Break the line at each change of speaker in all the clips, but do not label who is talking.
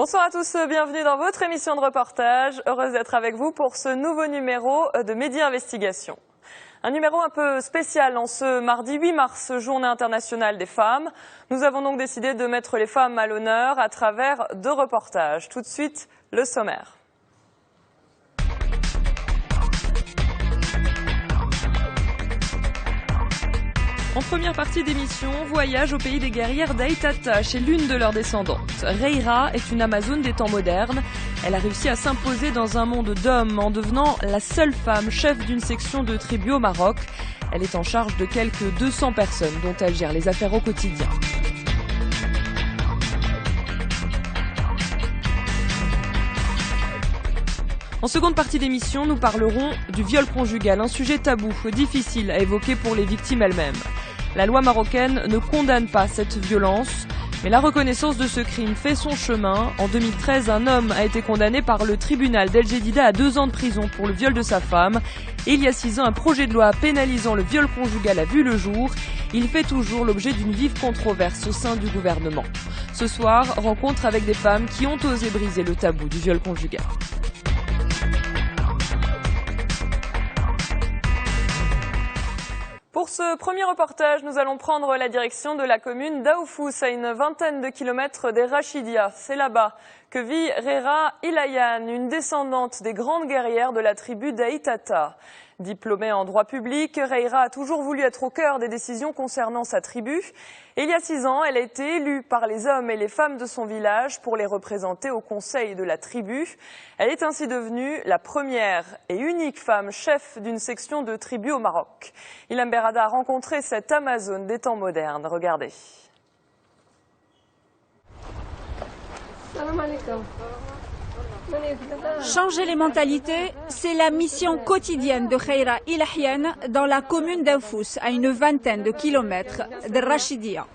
Bonsoir à tous, bienvenue dans votre émission de reportage. Heureuse d'être avec vous pour ce nouveau numéro de Midi Investigation. Un numéro un peu spécial en ce mardi 8 mars, journée internationale des femmes. Nous avons donc décidé de mettre les femmes à l'honneur à travers 2 reportages. Tout de suite, le sommaire. En première partie d'émission, voyage au pays des guerrières d'Aïtata chez l'une de leurs descendantes. Reira est une Amazone des temps modernes. Elle a réussi à s'imposer dans un monde d'hommes en devenant la seule femme chef d'une section de tribu au Maroc. Elle est en charge de quelques 200 personnes dont elle gère les affaires au quotidien. En seconde partie d'émission, nous parlerons du viol conjugal, un sujet tabou, difficile à évoquer pour les victimes elles-mêmes. La loi marocaine ne condamne pas cette violence, mais la reconnaissance de ce crime fait son chemin. En 2013, un homme a été condamné par le tribunal d'El Jedida à 2 ans de prison pour le viol de sa femme. Et il y a 6 ans, un projet de loi pénalisant le viol conjugal a vu le jour. Il fait toujours l'objet d'une vive controverse au sein du gouvernement. Ce soir, rencontre avec des femmes qui ont osé briser le tabou du viol conjugal. Pour ce premier reportage, nous allons prendre la direction de la commune d'Aoufous, à une vingtaine de kilomètres des Rachidia. C'est là-bas que vit Reira Ilayan, une descendante des grandes guerrières de la tribu d'Aïtata. Diplômée en droit public, Reira a toujours voulu être au cœur des décisions concernant sa tribu. Et il y a 6 ans, elle a été élue par les hommes et les femmes de son village pour les représenter au conseil de la tribu. Elle est ainsi devenue la première et unique femme chef d'une section de tribu au Maroc. Ilham Berrada a rencontré cette Amazone des temps modernes. Regardez.
Salam alaikum. Changer les mentalités, c'est la mission quotidienne de Reira Ilayan dans la commune d'Aoufous, à une vingtaine de kilomètres de Rachidia.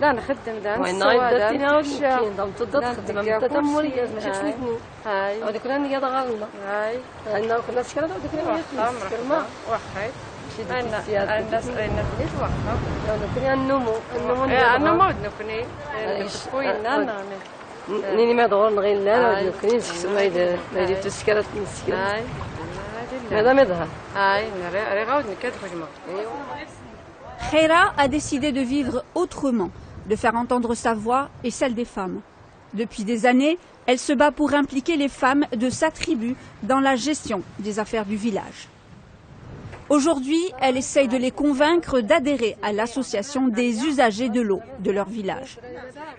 لا نخدم دا نسوى دا تخدم من تدمري ما شفتني هاي وديك انا يا ضغلنا هاي انا كنا سكرنا وديك انا سكرنا وخاي الناس فليت وخا كنا النمو انا ما بدنا كني خوينا نيني ما دور نغير لا ودنا كني ما يدير تسكرت مسكين هاي هذا مذهب هاي راه غاود نكاد خجمه
Reira a décidé de vivre autrement, de faire entendre sa voix et celle des femmes. Depuis des années, elle se bat pour impliquer les femmes de sa tribu dans la gestion des affaires du village. Aujourd'hui, elle essaye de les convaincre d'adhérer à l'association des usagers de l'eau de leur village.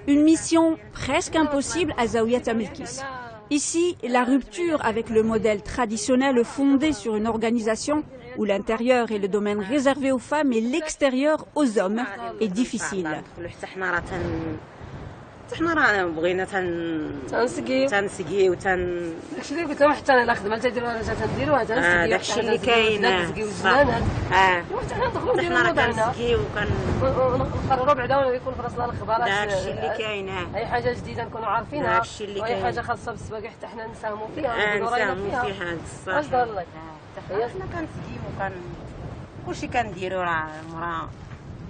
Une mission presque impossible à Zaouiat Amelkis. Ici, la rupture avec le modèle traditionnel fondé sur une organisation où l'intérieur est le domaine réservé aux femmes et l'extérieur aux hommes est difficile.
احنا رانا بغينا تنسقيو داكشي اللي قلت لهم حتى انا الخدمه تديروها تنديروها تنسقيو داكشي اللي كاين تنسقيو الزنانات حتى حنا ندخلوا نديروا كنسقيو ونقرروا بعدا ولا يكون في راسنا الاخبارات داكشي اللي كاين اي حاجه جديده نكونوا عارفينها واي حاجه خاصه بالسواقي حتى حنا نساهموا فيها نديروا راينا فيها واش دار الله حنا كنسقيو كلشي كنديروا راه مرا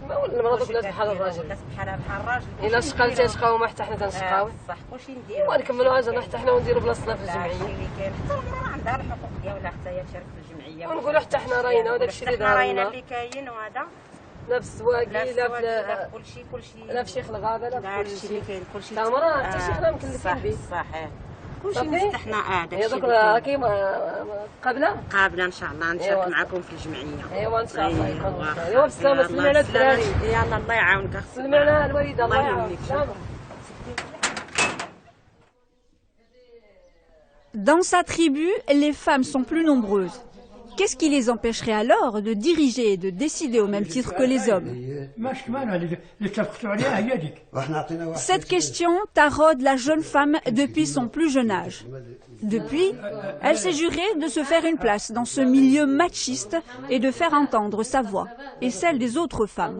المرأة ولات بحال الراجل بحال الراجل الا شقال تيشقاو ما حتى حنا تنشقاو صح كلشي نديرو ونكملوا اجرنا حتى حنا ونديروا بلاصتنا في الجمعيه اللي كاين حتى المرأة عندها الحقوق ديالها حتى هي تشارك في الجمعيه ونقولوا حتى حنا راينا وداك الشيء اللي دارنا اللي كاين وهذا لا في السواقي لا كلشي لا في شيخ الغابه لا في كلشي اللي كاين كلشي تا المرأة حتى شي حنا مكلفين به صحيح كلشي نستحنا داكشي دوك راه كاين قابله ان شاء الله نشارك معكم في الجمعيه ايوا ان شاء الله يكون ايوا بالسلامه سلمي على الدراري يلا الله يعاونك سلمي على الوالده الله يعاونك.
Dans sa tribu, les femmes sont plus nombreuses. Qu'est-ce qui les empêcherait alors de diriger et de décider au même titre que les hommes? Cette question taraude la jeune femme depuis son plus jeune âge. Depuis, elle s'est jurée de se faire une place dans ce milieu machiste et de faire entendre sa voix et celle des autres femmes.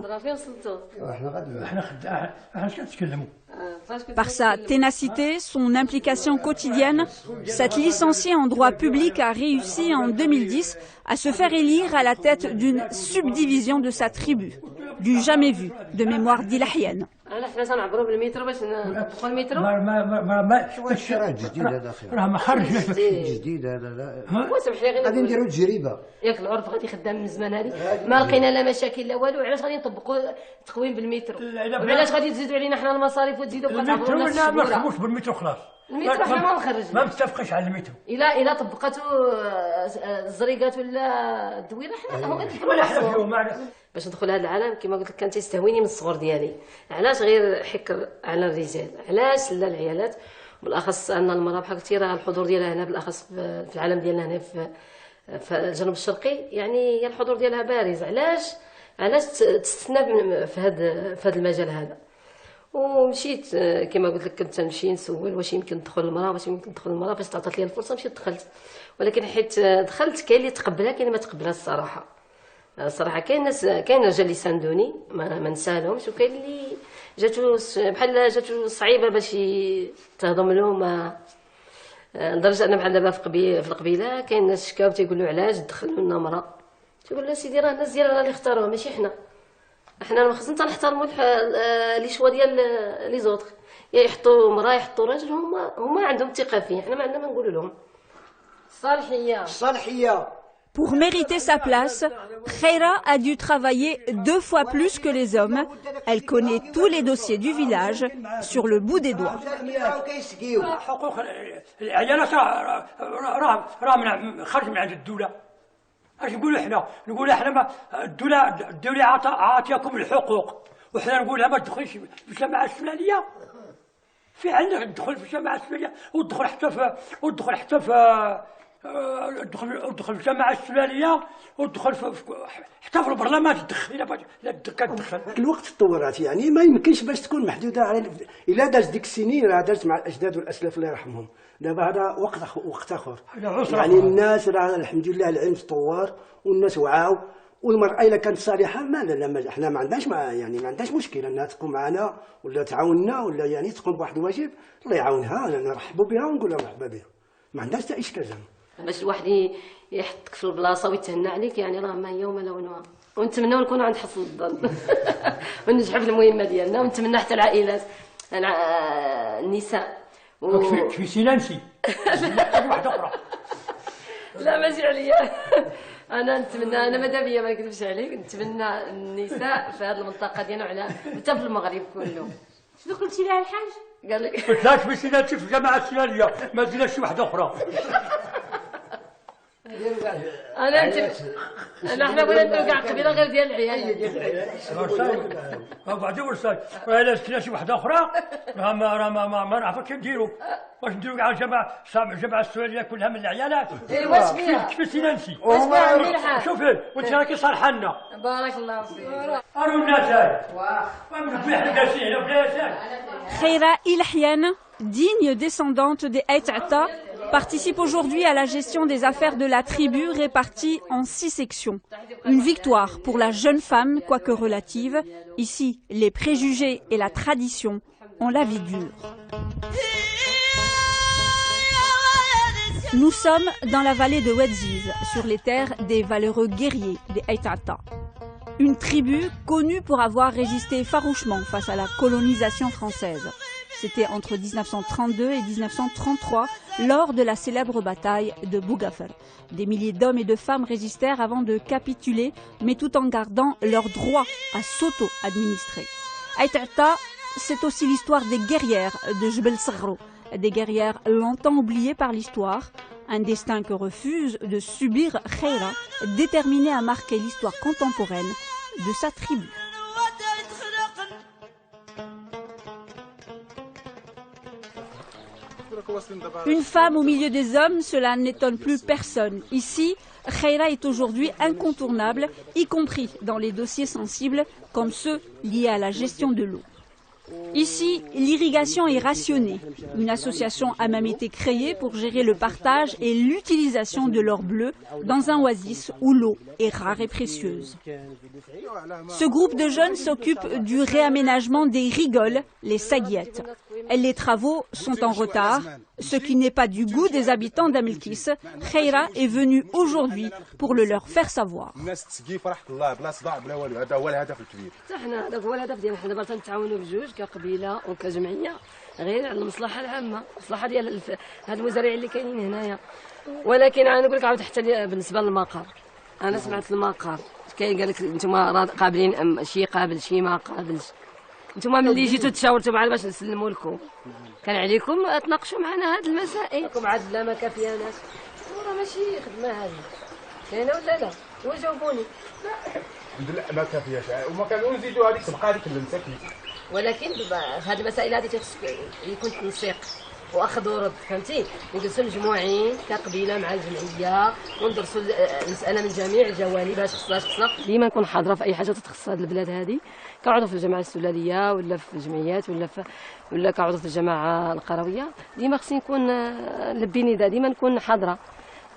Par sa ténacité, son implication quotidienne, cette licenciée en droit public a réussi en 2010 à se faire élire à la tête d'une subdivision de sa tribu, du jamais vu, de mémoire d'Ilahyan.
حنا تنعبروا بالمترو باش ندخلوا المترو
ما الشارع جديد هذا اخي راه ما خرج جديد هذا لا
وسمح لي غير
غادي نديروا تجربه
ياك العرف غادي خدام من زمان هذه ما لقينا لا مشاكل لا والو علاش غادي نطبقوا التخوين بالمترو علاش غادي تزيدوا علينا حنا المصاريف وتزيدوا بقى تعبروا الناس
لا ما نخدموش بالمترو خلاص
المترو حنا ما نخرجنا
ما متفقش على المترو
الا طبقاتوا الزريقات ولا الدويره حنا غادي باش ندخل هذا العالم كما قلت لك كان تيستهويني من الصغر ديالي علاش غير حكر على الرجال علاش لا العيالات بالاخص ان المراه بحال قلتي راه الحضور ديالها هنا بالاخص في العالم ديالنا هنا في الجنوب الشرقي يعني هي الحضور ديالها بارز علاش تستثنى في هذا المجال هذا ومشيت كما قلت لك كنت نمشي نسول واش يمكن تدخل المراه فاش تعطات لي الفرصه مشيت دخلت ولكن حيت دخلت كاين اللي تقبلها كاين اللي ما تقبلها الصراحه كاين ناس كاين رجال اللي ساندوني ما نسالهمش وكاين اللي جاتو صعيبه باش تهضم لهم لدرجه ان بحال دابا في القبيله كاين ناس شكاو تيقولوا علاش دخلوا لنا مراه تيقول لا سيدي راه الناس ديالنا اللي اختاروها ماشي حنا ما خصنا تنحترموا لي شوا ديال لي زوطر يا يحطوا مراه يحطوا راجل هما عندهم الثقه فيه حنا ما عندنا ما نقولوا لهم
الصالحيه.
Pour mériter sa place, Khaira a dû travailler 2 fois plus que les hommes. Elle connaît tous les dossiers du village sur le bout des doigts.
حقوق العيالات راه خرج من عند الدوله. اش نقولوا حنا؟ نقولوا حنا الدوله عاطياكم الحقوق وحنا نقولها ما تدخلش في الجماعه الفلانيه. في عندك تدخل في الجماعه الفلانيه وتدخل حتى في الجماعه الفلانيه وتدخل حتى في البرلمان تدخل لا كتدخل.
الوقت تطورات يعني ما يمكنش باش تكون محدوده على الا دازت ديك السنين راه دازت مع الاجداد والاسلاف الله يرحمهم. دابا هذا وقت اخر يعني الناس راه الحمد لله العلم تطور والناس وعاو والمراه الا كانت صالحه لا احنا ما عندناش مشكل انها تقوم معنا ولا تعاوننا ولا يعني تقوم بواحد الواجب الله يعاونها نرحبوا بها ونقول لها مرحبا بها ما عندهاش حتى اشكال زعما.
باش الواحد يحطك في البلاصه ويتهنى عليك يعني راه ما هي وما لونها ونتمناو نكونوا عند حسن الظن وننجحوا في المهمه ديالنا ونتمنى حتى العائلات النساء
في سيلانسي واحده اخرى
لا ماشي عليا انا نتمنى انا ماذا بيا ما نكذبش عليك نتمنى النساء في هذه المنطقه ديالنا وعلى حتى في المغرب كله.
شنو قلتي لها الحاج؟
قال لك
قلت لها في سيلانسي في الجماعه السيلانيه ما زيناش شي واحده اخرى.
احنا بغينا نديرو كاع قبيله غير ديال العيال
بعدين ورسال الا شفنا شي وحده اخرى راه ما نعرفوا كيف نديروا واش نديروا كاع الجماعه السوريه كلها من العيالات
واش فيها
كيف سيلانسي
مليحه
شوفي وانت راكي صالحه لنا
بارك الله فيك
ارو الناس
Khaira Ilahyan, digne descendante des Aït-Ata, participe aujourd'hui à la gestion des affaires de la tribu répartie en 6 sections. Une victoire pour la jeune femme, quoique relative. Ici, les préjugés et la tradition ont la vie dure. Nous sommes dans la vallée de Ouedziz, sur les terres des valeureux guerriers des Aït-Ata. Une tribu connue pour avoir résisté farouchement face à la colonisation française. C'était entre 1932 et 1933, lors de la célèbre bataille de Bougafar. Des milliers d'hommes et de femmes résistèrent avant de capituler, mais tout en gardant leur droit à s'auto-administrer. Aït-Ata, c'est aussi l'histoire des guerrières de Jebel Saghro, des guerrières longtemps oubliées par l'histoire, un destin que refuse de subir Khaira, déterminée à marquer l'histoire contemporaine de sa tribu. Une femme au milieu des hommes, cela n'étonne plus personne. Ici, Khaira est aujourd'hui incontournable, y compris dans les dossiers sensibles comme ceux liés à la gestion de l'eau. Ici, l'irrigation est rationnée. Une association a même été créée pour gérer le partage et l'utilisation de l'or bleu dans un oasis où l'eau est rare et précieuse. Ce groupe de jeunes s'occupe du réaménagement des rigoles, les saguiettes. Les travaux sont en retard, ce qui n'est pas du goût des habitants d'Amilkis. Khaira est venue aujourd'hui pour le leur faire savoir.
كقبيله وكجمعيه غير على المصلحه العامه، المصلحه ديال هاد المزارعين اللي كاينين هنايا. ولكن انا نقول لك عاود حتى بالنسبه للمقر، انا سمعت المقر كاين قال لك انتم قابلين شي قابل شي ما قابلش. انتم ملي جيتوا تشاورتوا معنا باش نسلموا لكم كان عليكم تناقشوا معنا هاد المسائل. لكم عاد لا ما كافيه ناس راه ماشي خدمه هذه كاينه ولا لا؟ وجاوبوني.
الحمد لله ما كافياش وما كانوا نزيدوا هذيك تبقى هذيك المساكن. ولكن
في هذه المسائل هذه يكون تنسيق واخذ ورد، فهمتي؟ نجلسوا مجموعين كقبيله مع الجمعيه وندرسوا المساله من جميع الجوانب اش خصها ديما نكون حاضره في اي حاجه تخص هذه البلاد هذه، كعضو في الجماعه السلاليه ولا في الجمعيات ولا كعضو في الجماعه القرويه. ديما خصني نكون لبي نداء، ديما نكون حاضره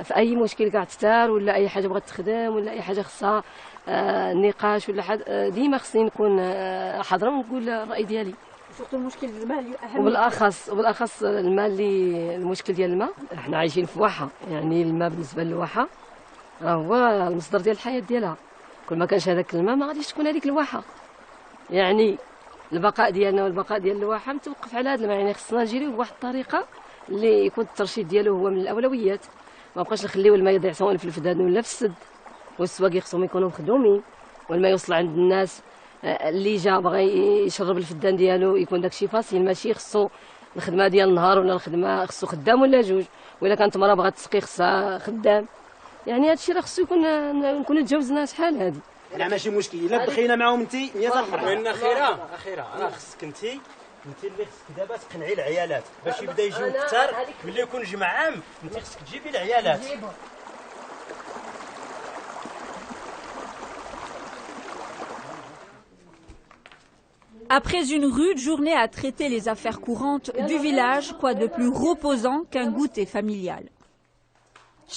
في اي مشكل كاع تثار ولا اي حاجه بغات تخدم ولا اي حاجه خصها النقاش ولا ديما خصني نكون حاضره ونقول الراي ديالي.
المشكل المالي اهم،
وبالاخص الماء اللي المشكل ديال الماء. احنا عايشين في واحه، يعني الماء بالنسبه للواحه راه هو المصدر ديال الحياه ديالها. كل ما كانش هذاك الماء ما غاديش تكون هذيك الواحه. يعني البقاء ديالنا والبقاء ديال الواحه متوقف على هذا الماء. يعني خصنا نجريو بواحد الطريقه اللي يكون الترشيد ديالو هو من الاولويات. ما بقاش نخليو الماء يضيع سواء في الفدان ولا في السد، والسواقي خصهم يكونوا مخدومين والماء يوصل عند الناس. اللي جا بغى يشرب الفدان ديالو يكون داكشي فاصل، ماشي خصو الخدمه ديال النهار ولا الخدمه خصو خدام ولا جوج، ولا كانت مرا بغات تسقي خصها خدام. يعني هذا الشيء راه خصو يكون نكونوا تجاوزناه شحال هذه.
لا ماشي مشكل الا بقينا معاهم انت 100 مره.
وين اخيرا راه خصك انت اللي خصك دابا تقنعي العيالات باش يبدا يجيو كثار. ملي يكون جمع عام انت خصك تجيبي العيالات.
Après une rude journée à traiter les affaires courantes du village, quoi de plus reposant qu'un goûter familial.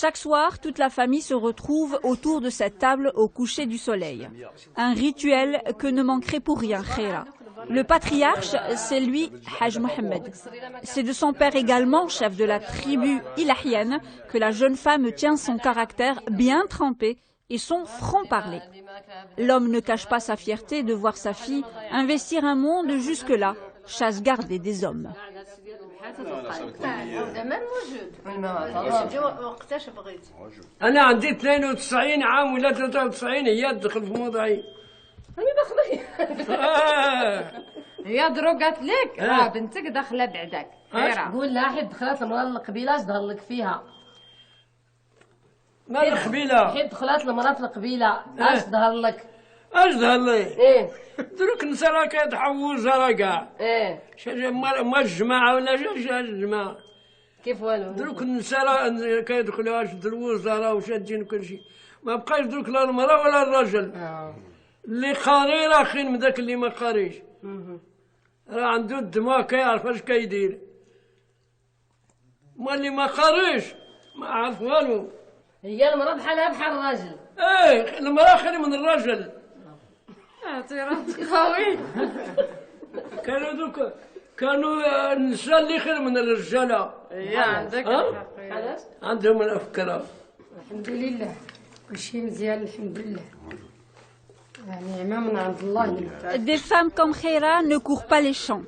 Chaque soir, toute la famille se retrouve autour de cette table au coucher du soleil. Un rituel que ne manquerait pour rien Khaira. Le patriarche, c'est lui, Haj Mohamed. C'est de son père également, chef de la tribu ilahienne, que la jeune femme tient son caractère bien trempé et son franc-parler. L'homme ne cache pas sa fierté de voir sa fille investir un monde jusque-là, chasse gardée des hommes.
أنا عندي 92 عام ولا 93 هي تدخل في موضعي.
هي دروك قالت لك راه بنتك داخله بعدك.
قول لها حيت دخلت المراه للقبيله اش ظهر لك فيها؟
ما القبيله
حيت دخلت المراه في القبيله اش ظهر لك؟
اش ظهر لي؟
ايه
دروك النساء راه كيتحوزها راه كاع.
ايه
ما الجماعه ولا شي الجماعه.
كيف والو؟
دروك النساء راه كيدخلوا شد الوزاره وشادين كل شيء. ما بقاش دروك لا المراه ولا الرجل. اللي قاري راه خير من ذاك اللي ما قاريش. راه عنده الدماغ كيعرف اش كيدير. ما اللي ما قاريش ما عارف والو.
هي المراه بحالها بحال الراجل.
ايه المراه خير من الرجل.
قوي.
كانوا النساء اللي خير من الرجاله.
عندك
عندهم الافكار.
الحمد لله كل شيء مزيان الحمد لله.
Des femmes comme Khaira ne courent pas les champs.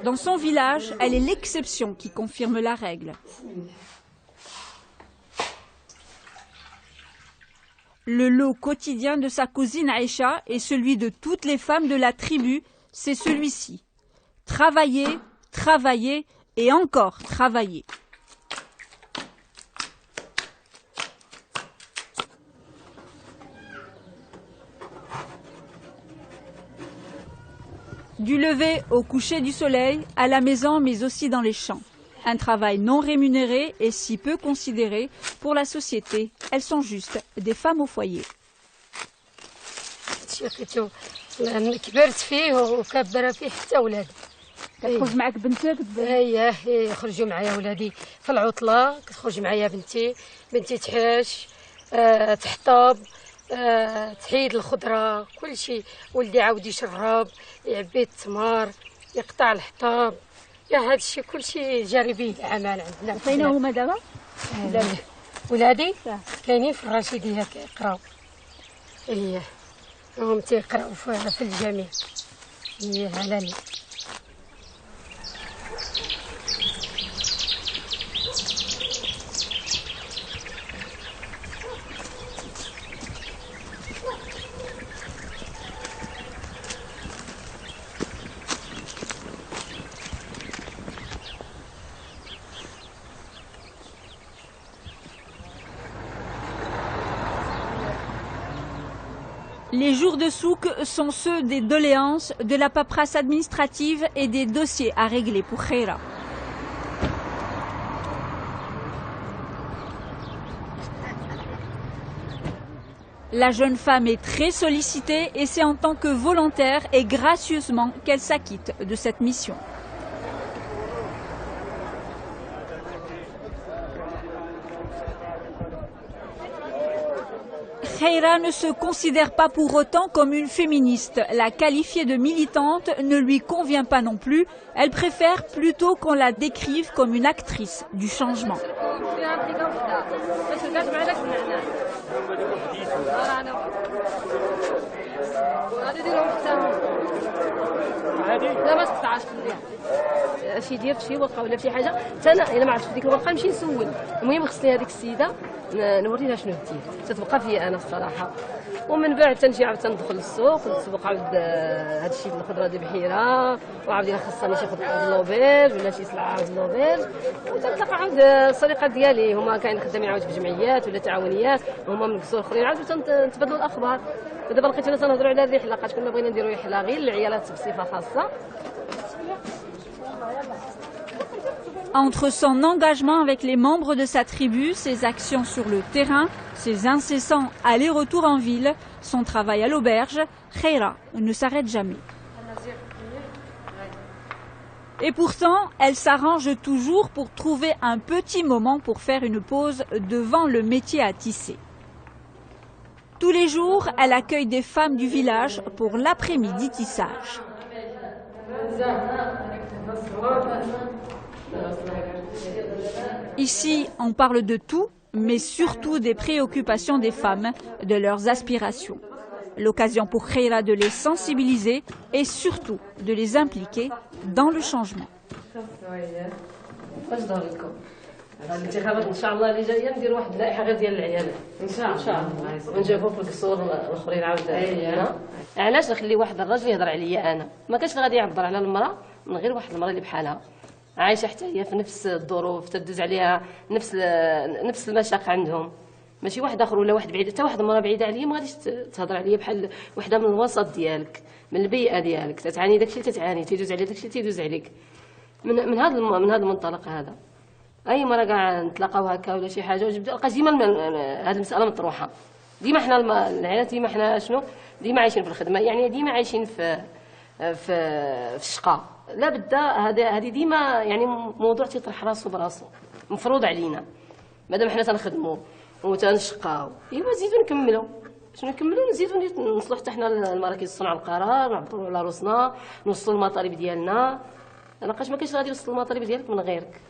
Dans son village, elle est l'exception qui confirme la règle. Le lot quotidien de sa cousine Aïcha et celui de toutes les femmes de la tribu, c'est celui-ci. Travailler, travailler et encore travailler. Du lever au coucher du soleil, à la maison mais aussi dans les champs. Un travail non rémunéré et si peu considéré pour la société. Elles sont juste des femmes au foyer.
كبرت فيه وكبر فيه حتى ولادي.
كتخرج معك بنتك؟
اييه يخرجوا معايا ولادي في العطله، كتخرج معايا بنتي تحاش تحطب تحيد الخضره كل شيء. ولدي عاود يشرب، يعبي التمر، يقطع الحطب، يا هذا الشيء كل شيء جاري به العمل عندنا.
فين هما دابا؟
ولادي كاينين في الرشيديه كيقراو. اييه هم تيقراو في الجامع. اييه على
Les jours de souk sont ceux des doléances, de la paperasse administrative et des dossiers à régler pour Khaira. La jeune femme est très sollicitée et c'est en tant que volontaire et gracieusement qu'elle s'acquitte de cette mission. Khaira ne se considère pas pour autant comme une féministe. La qualifier de militante ne lui convient pas non plus. Elle préfère plutôt qu'on la décrive comme une actrice du changement.
شي دير في شي ورقه ولا في شي حاجه حتى انا الا ما عرفتش ديك الورقه نمشي نسول. المهم خصني هذيك السيده نوريها شنو دير، تتبقى فيا انا الصراحه. ومن بعد تنجي عاود تندخل للسوق نسبق عاود هذا الشيء ديال الخضره ديال بحيره، وعاود الا خصني شي خضره اللوبيج ولا شي سلعه عاود اللوبيج، وتنتلقى عاود الصديقات ديالي هما كاين خدامين عاود في جمعيات ولا تعاونيات، هما من القصور الاخرين عاود تنتبادلوا الاخبار. ودابا لقيتنا تنهضروا على الرحله، لقات كنا بغينا نديروا رحله غير للعيالات بصفه خاصه.
Entre son engagement avec les membres de sa tribu, ses actions sur le terrain, ses incessants allers-retours en ville, son travail à l'auberge, Khaira ne s'arrête jamais. Et pourtant, elle s'arrange toujours pour trouver un petit moment pour faire une pause devant le métier à tisser. Tous les jours, elle accueille des femmes du village pour l'après-midi tissage. Ici, on parle de tout, mais surtout des préoccupations des femmes, de leurs aspirations. L'occasion pour Khaira de les sensibiliser et surtout de les impliquer dans le changement.
الانتخابات ان شاء الله اللي جايه ندير واحد اللائحه غير ديال العيالات ان شاء الله ونجيبوا في القصور الاخرين عاود. علاش نخلي واحد الراجل يهضر عليا انا؟ ما كاش غادي يعبر على المراه من غير واحد المراه اللي بحالها عايشه حتى هي في نفس الظروف، تدوز عليها نفس المشاق عندهم. ماشي واحد اخر ولا واحد بعيد، حتى واحد المراه بعيده عليا ما غاديش تهضر عليا بحال وحده من الوسط ديالك، من البيئه ديالك، تتعاني داكشي اللي تتعاني، تيدوز عليك داكشي اللي تيدوز عليك. من هذا المنطلق هذا اي مره كاع نتلاقاو هكا ولا شي حاجه لقى ديما هذه المساله مطروحه. ديما حنا العائلات ديما حنا شنو ديما عايشين في الخدمه، يعني ديما عايشين في الشقاء. لا بد هذه ديما يعني موضوع تيطرح راسو براسو، مفروض علينا مادام حنا تنخدموا وتنشقاو. ايوا نزيدو نكملوا، شنو نكملوا نزيدو نوصلوا حتى حنا لمراكز صنع القرار، نعبروا على روسنا، نوصلوا المطالب ديالنا. لقاش ما كاينش غادي يوصل المطالب ديالك من غيرك.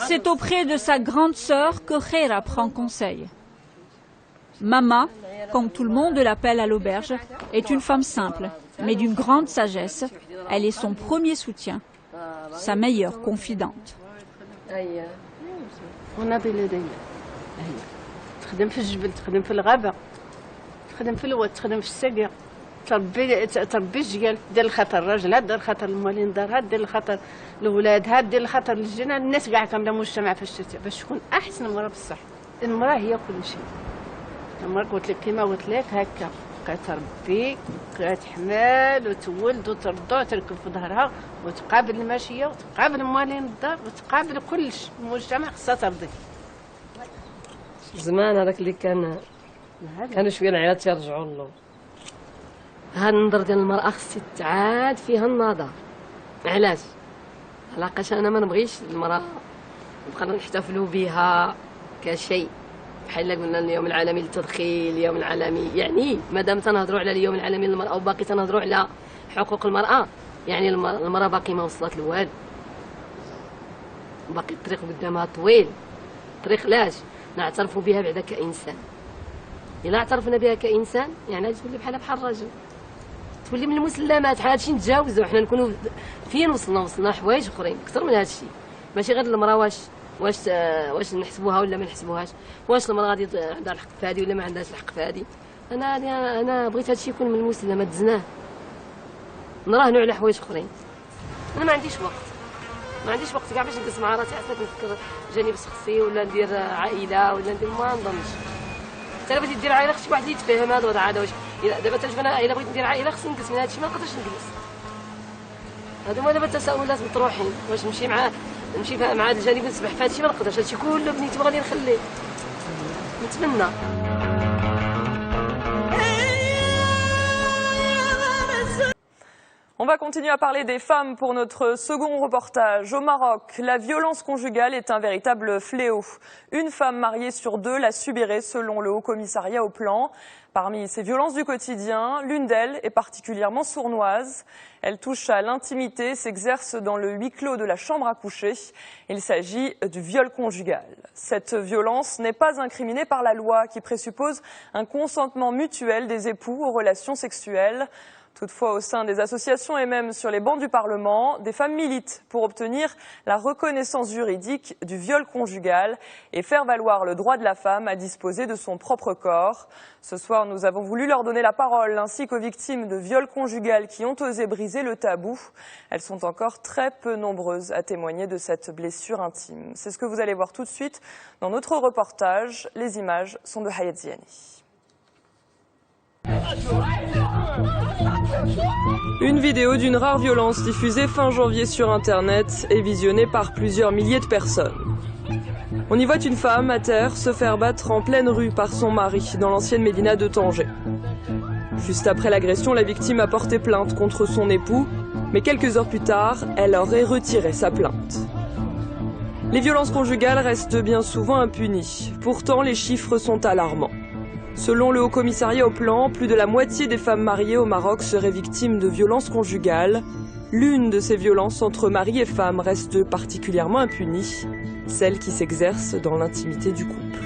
C'est auprès de sa grande sœur que Khaira prend conseil. Mama, comme tout le monde l'appelle à l'auberge, est une femme simple, mais d'une grande sagesse. Elle est son premier soutien, sa meilleure confidente.
تخدم في الجبل، تخدم في الغابة، تخدم في الواد، تخدم في السقيا، تربي الجيال، دير الخطر راجلها، دير الخطر الموالين دارها، دير الخطر لولادها، دير الخطر للجنان، الناس كاع كامله مجتمع في الشتاء باش تكون احسن مرة بصح. المرأة هي كل شيء. كما قلت لك هكا كتربي كتحمل وتولد وترضع وتركب في ظهرها وتقابل الماشيه وتقابل موالين الدار وتقابل كلش المجتمع خصها ترضي.
زمان هذاك اللي كانوا شويه العيالات يرجعوا له. هذا النظر ديال المراه خصها تعاد فيها النظر. علاش؟ علاقاش انا ما نبغيش المراه نبقى نحتفلوا بها كشيء بحال قلنا اليوم العالمي للتدخين، اليوم العالمي، يعني مادام تنهضروا على اليوم العالمي للمراه وباقي تنهضروا على حقوق المراه، يعني المراه باقي ما وصلت لوالو، باقي الطريق قدامها طويل. الطريق لاش نعترفوا بها بعدا كانسان. الا اعترفنا بها كانسان يعني تولي بحال الرجل، تولي من المسلمات. حنا هادشي نتجاوزوا، حنا نكونوا فين وصلنا حوايج اخرين اكثر من هادشي. ماشي غير المراه واش نحسبوها ولا ما نحسبوهاش، واش المراه غادي عندها الحق في هذه ولا ما عندهاش الحق في هذه. انا بغيت هادشي يكون من المسلمات، دزناه نراهنوا على حوايج اخرين. انا ما عنديش وقت كاع باش نجلس مع راسي عساك نفكر جانب شخصي ولا ندير عائله ولا ندير، ما نظنش. حتى بغيتي دير عائله خصك واحد اللي يتفاهم هذا الوضع هذا. واش دابا تنشوف انا الا بغيت ندير عائله خصني نجلس من هادشي، ما نقدرش نجلس. هادو هما دابا التساؤلات مطروحين، واش نمشي مع هذا الجانب نسبح في هادشي، ما نقدرش. هادشي كله بنيتي غادي نخليه. نتمنى.
On va continuer à parler des femmes pour notre second reportage. Au Maroc, la violence conjugale est un véritable fléau. Une femme mariée sur deux la subirait selon le Haut-Commissariat au Plan. Parmi ces violences du quotidien, l'une d'elles est particulièrement sournoise. Elle touche à l'intimité, s'exerce dans le huis clos de la chambre à coucher. Il s'agit du viol conjugal. Cette violence n'est pas incriminée par la loi qui présuppose un consentement mutuel des époux aux relations sexuelles. Toutefois, au sein des associations et même sur les bancs du Parlement, des femmes militent pour obtenir la reconnaissance juridique du viol conjugal et faire valoir le droit de la femme à disposer de son propre corps. Ce soir, nous avons voulu leur donner la parole ainsi qu'aux victimes de viol conjugal qui ont osé briser le tabou. Elles sont encore très peu nombreuses à témoigner de cette blessure intime. C'est ce que vous allez voir tout de suite dans notre reportage. Les images sont de Hayat Ziani. Une vidéo d'une rare violence diffusée fin janvier sur Internet et visionnée par plusieurs milliers de personnes. On y voit une femme à terre se faire battre en pleine rue par son mari dans l'ancienne médina de Tanger. Juste après l'agression, la victime a porté plainte contre son époux, mais quelques heures plus tard, elle aurait retiré sa plainte. Les violences conjugales restent bien souvent impunies. Pourtant, les chiffres sont alarmants. Selon le Haut-Commissariat au Plan, plus de la moitié des femmes mariées au Maroc seraient victimes de violences conjugales. L'une de ces violences entre mari et femme reste particulièrement impunie, celle qui s'exerce dans l'intimité du couple.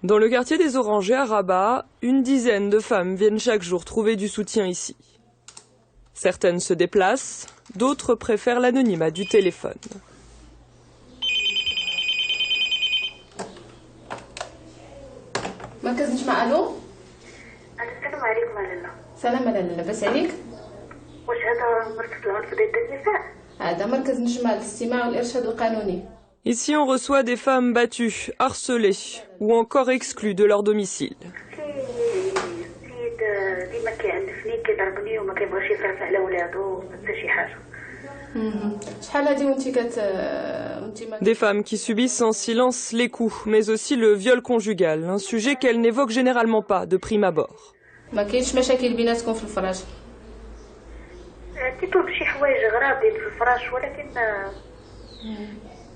Dans le quartier des Orangers à Rabat, une dizaine de femmes viennent chaque jour trouver du soutien ici. Certaines se déplacent, d'autres préfèrent l'anonymat du téléphone.
مركز نجمع الو. السلام عليكم لاله. سلام لاله، لاباس عليك؟ واش هذا مركز العنف ضد النساء؟ هذا مركز نجمع للاستماع والارشاد القانوني. Ici, on reçoit des femmes battues, harcelées ou encore exclues de leur domicile. Des femmes qui subissent en silence les coups, mais aussi le viol conjugal, un sujet qu'elles n'évoquent généralement pas de prime abord.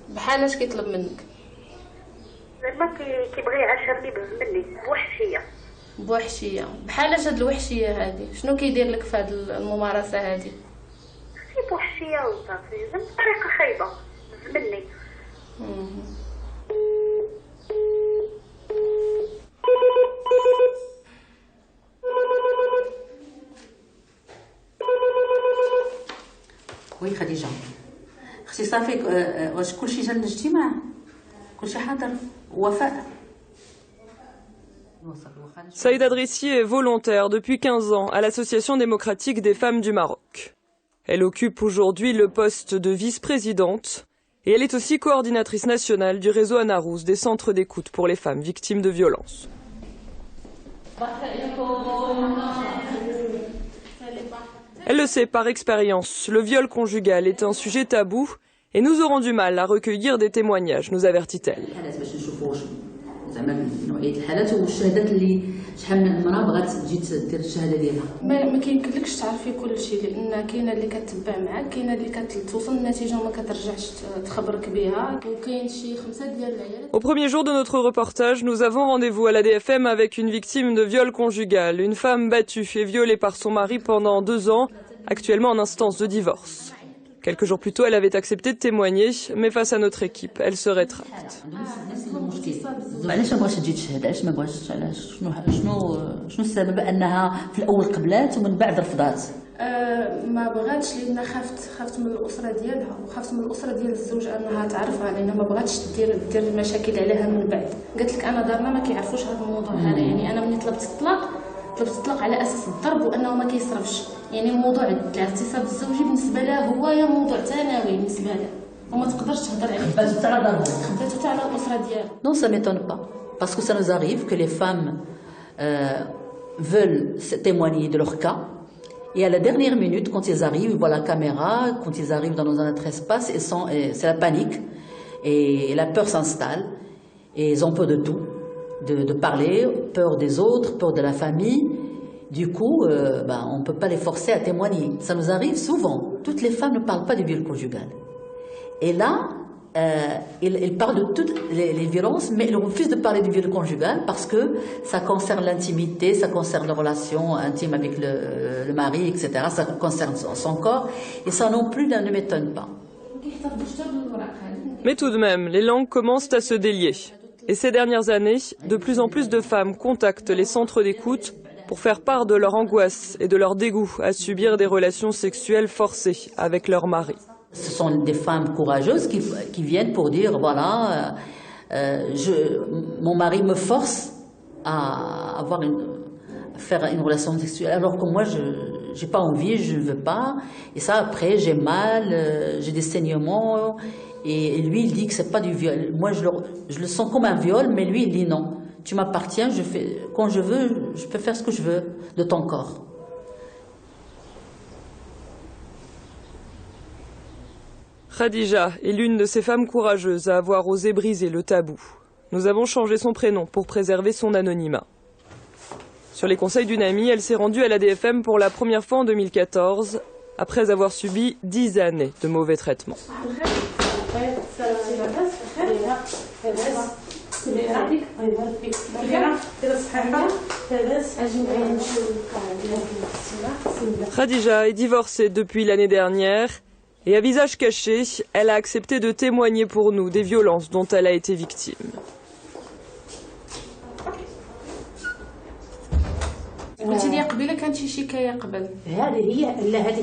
بحال اش كيطلب منك؟ زعما كيبغي يعاشرني مني بوحشيه. بحال اش هاد الوحشيه هادي؟ شنو كيدير لك في هاد الممارسه هادي؟ شي بوحشيه وصافي، زعما بطريقه خايبه مني.
وي خديجه، اختي صافي واش كلشي جا للاجتماع؟ كلشي حاضر
Saïda Drissi est volontaire depuis 15 ans à l'Association démocratique des femmes du Maroc. Elle occupe aujourd'hui le poste de vice-présidente et elle est aussi coordinatrice nationale du réseau Anarousse des centres d'écoute pour les femmes victimes de violences. Elle le sait par expérience, le viol conjugal est un sujet tabou et nous aurons du mal à recueillir des témoignages, nous avertit-elle.
ما كيمكنلكش تعرفي كل شيء لان كاينه اللي كتبع معاك كاينه اللي كتوصل للنتيجه وما كترجعش تخبرك بها وكاين شي 5 ديال العيالات.
Au premier jour de notre reportage, nous avons rendez-vous à la DFM avec une victime de viol conjugal, une femme battue et violée par son mari pendant 2 ans, actuellement en instance de divorce. Quelques jours plus tôt, elle avait accepté de témoigner, mais face à notre équipe, elle se rétracte.
علاش ما بغاش تجي تشهد علاش ما بغاش علاش شنو السبب انها في الاول قبلات ومن بعد رفضات
ما بغاتش لان خافت من الاسره ديالها وخافت من الاسره ديال الزوج انها تعرف علينا ما بغاتش دير مشاكل عليها من بعد قالت لك انا دارنا ما كيعرفوش هذا الموضوع هذا يعني انا ملي طلبت الطلاق على اساس الضرب وانه ما كيصرفش يعني موضوع الاغتصاب الزوجي بالنسبه له هو موضوع ثانوي بالنسبه له وما تقدرش تهضر عليه خباتو تاع الاسره ديالها.
Non, ça m'étonne pas parce que ça nous arrive que les femmes veulent témoigner de leur cas et à la dernière minute quand ils arrivent, ils voient la caméra, quand ils arrivent dans notre espace, c'est la panique et la peur s'installe et ils ont peur de tout, de parler, peur des autres, peur de la famille. Du coup, on ne peut pas les forcer à témoigner. Ça nous arrive souvent. Toutes les femmes ne parlent pas du viol conjugal. Et là, ils parlent de toutes les violences, mais ils refusent de parler du viol conjugal parce que ça concerne l'intimité, ça concerne la relation intime avec le mari, etc. Ça concerne son corps. Et ça non plus ne m'étonne pas.
Mais tout de même, les langues commencent à se délier. Et ces dernières années, de plus en plus de femmes contactent les centres d'écoute pour faire part de leur angoisse et de leur dégoût à subir des relations sexuelles forcées avec leur mari.
Ce sont des femmes courageuses qui viennent pour dire, voilà, mon mari me force à faire une relation sexuelle, alors que moi, je n'ai pas envie, je ne veux pas. Et ça, après, j'ai mal, j'ai des saignements. Et lui, il dit que ce n'est pas du viol. Moi, je le sens comme un viol, mais lui, il dit non. Tu m'appartiens, quand je veux, je peux faire ce que je veux de ton corps.
Khadija est l'une de ces femmes courageuses à avoir osé briser le tabou. Nous avons changé son prénom pour préserver son anonymat. Sur les conseils d'une amie, elle s'est rendue à la DFM pour la première fois en 2014, après avoir subi 10 années de mauvais traitements. Khadija est divorcée depuis l'année dernière et à visage caché, elle a accepté de témoigner pour nous des violences dont elle a été victime.
قلتي لي قبيله كانت شي شكايه قبل هذه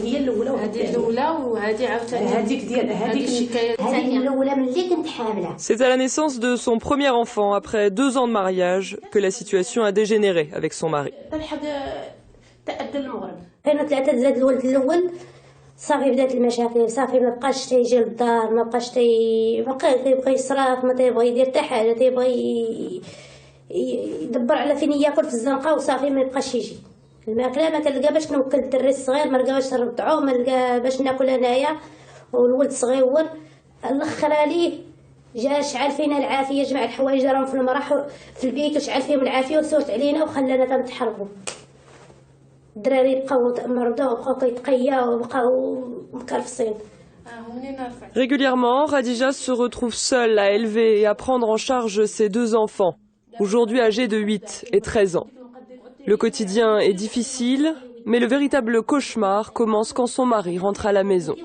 هي الاولى وهذه عاوتاني هذيك ديال هذيك الشكايه هذه الاولى ملي كنت حامله.
C'est à la naissance de son premier enfant, après 2 ans de mariage, que la situation a dégénéré avec son mari.
تأدى المغرب كانوا 3 زاد الولد الاول صافي بدات المشاكل صافي ما بقاش تيجي للدار ما بقاش تيبقى يصرف ما تيبغي يدير حتى حاجه تيبغي يدبر على فين ياكل في الزنقه وصافي ما يبقاش يجي الماكله ما كنلقى باش نوكل الدري الصغير ما لقى باش نرضعو ما لقى باش ناكل انايا والولد صغير الاخر عليه جا شعل فينا العافيه جمع الحوايج راهم في المرح في البيت وشعل فيهم العافيه وسوت علينا وخلانا تنتحرقوا الدراري بقاو مرضى وبقاو كيتقياو وبقاو مكرفصين.
Régulièrement, Khadija se retrouve seule à élever et à prendre en charge ses 2 enfants, aujourd'hui âgés de 8 et 13 ans. Le quotidien est difficile, mais le véritable cauchemar commence quand son mari rentre à la maison.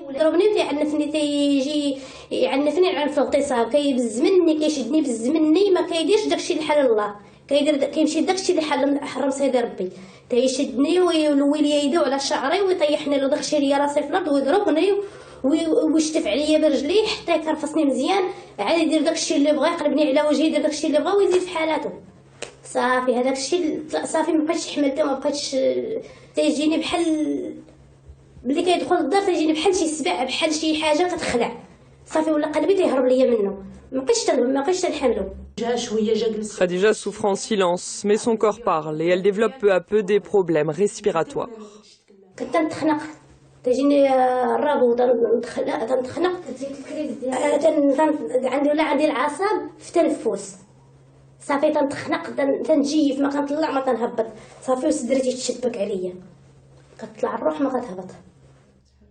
كيمشي داكشي اللي حرم سيدي ربي تيشدني ويولي يدو على شعري ويطيحني له داكشي اللي راسي في الارض ويضربني
ويشتف عليا برجليه حتى يكرفصني مزيان، عاد يدير داكشي اللي بغا، يقلبني على وجهي، يدير داكشي اللي بغا ويزيد في حالاته. صافي هذاك الشيء صافي ما بقيتش حملته، ما بقيتش تيجيني بحال ملي كيدخل للدار تيجيني بحال شي سبع، بحال شي حاجه كتخلع. صافي ولا قلبي تيهرب ليا منه، ما بقيتش تنحملو.
Khadija souffre en silence, mais son corps parle et elle développe peu à peu des problèmes respiratoires.
كنت نتخنق، تجيني الربو تنتخنق، عندي العصب في التنفس. صافي تنتخنق، تنجيف، ما كنطلع ما تنهبط، صافي وصدري تيتشبك عليا، كتطلع الروح ما كتهبط.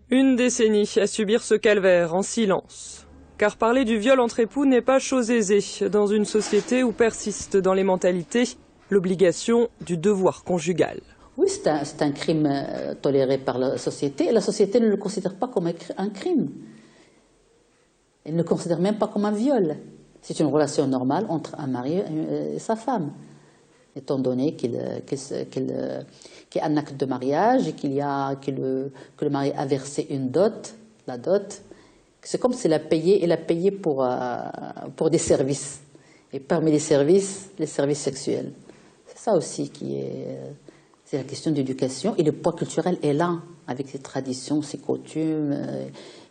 Une décennie à subir ce calvaire en silence. Car parler du viol entre époux n'est pas chose aisée dans une société où persiste dans les mentalités l'obligation du devoir conjugal.
Oui, c'est un crime toléré par la société. Et la société ne le considère pas comme un crime. Elle ne le considère même pas comme un viol. C'est une relation normale entre un mari et sa femme. Étant donné qu'il y a un acte de mariage et que le mari a versé une dot, la dot, c'est comme s'il a payé pour des services. Et parmi les services sexuels. C'est ça aussi c'est la question d'éducation. Et le poids culturel est là, avec ses traditions, ses coutumes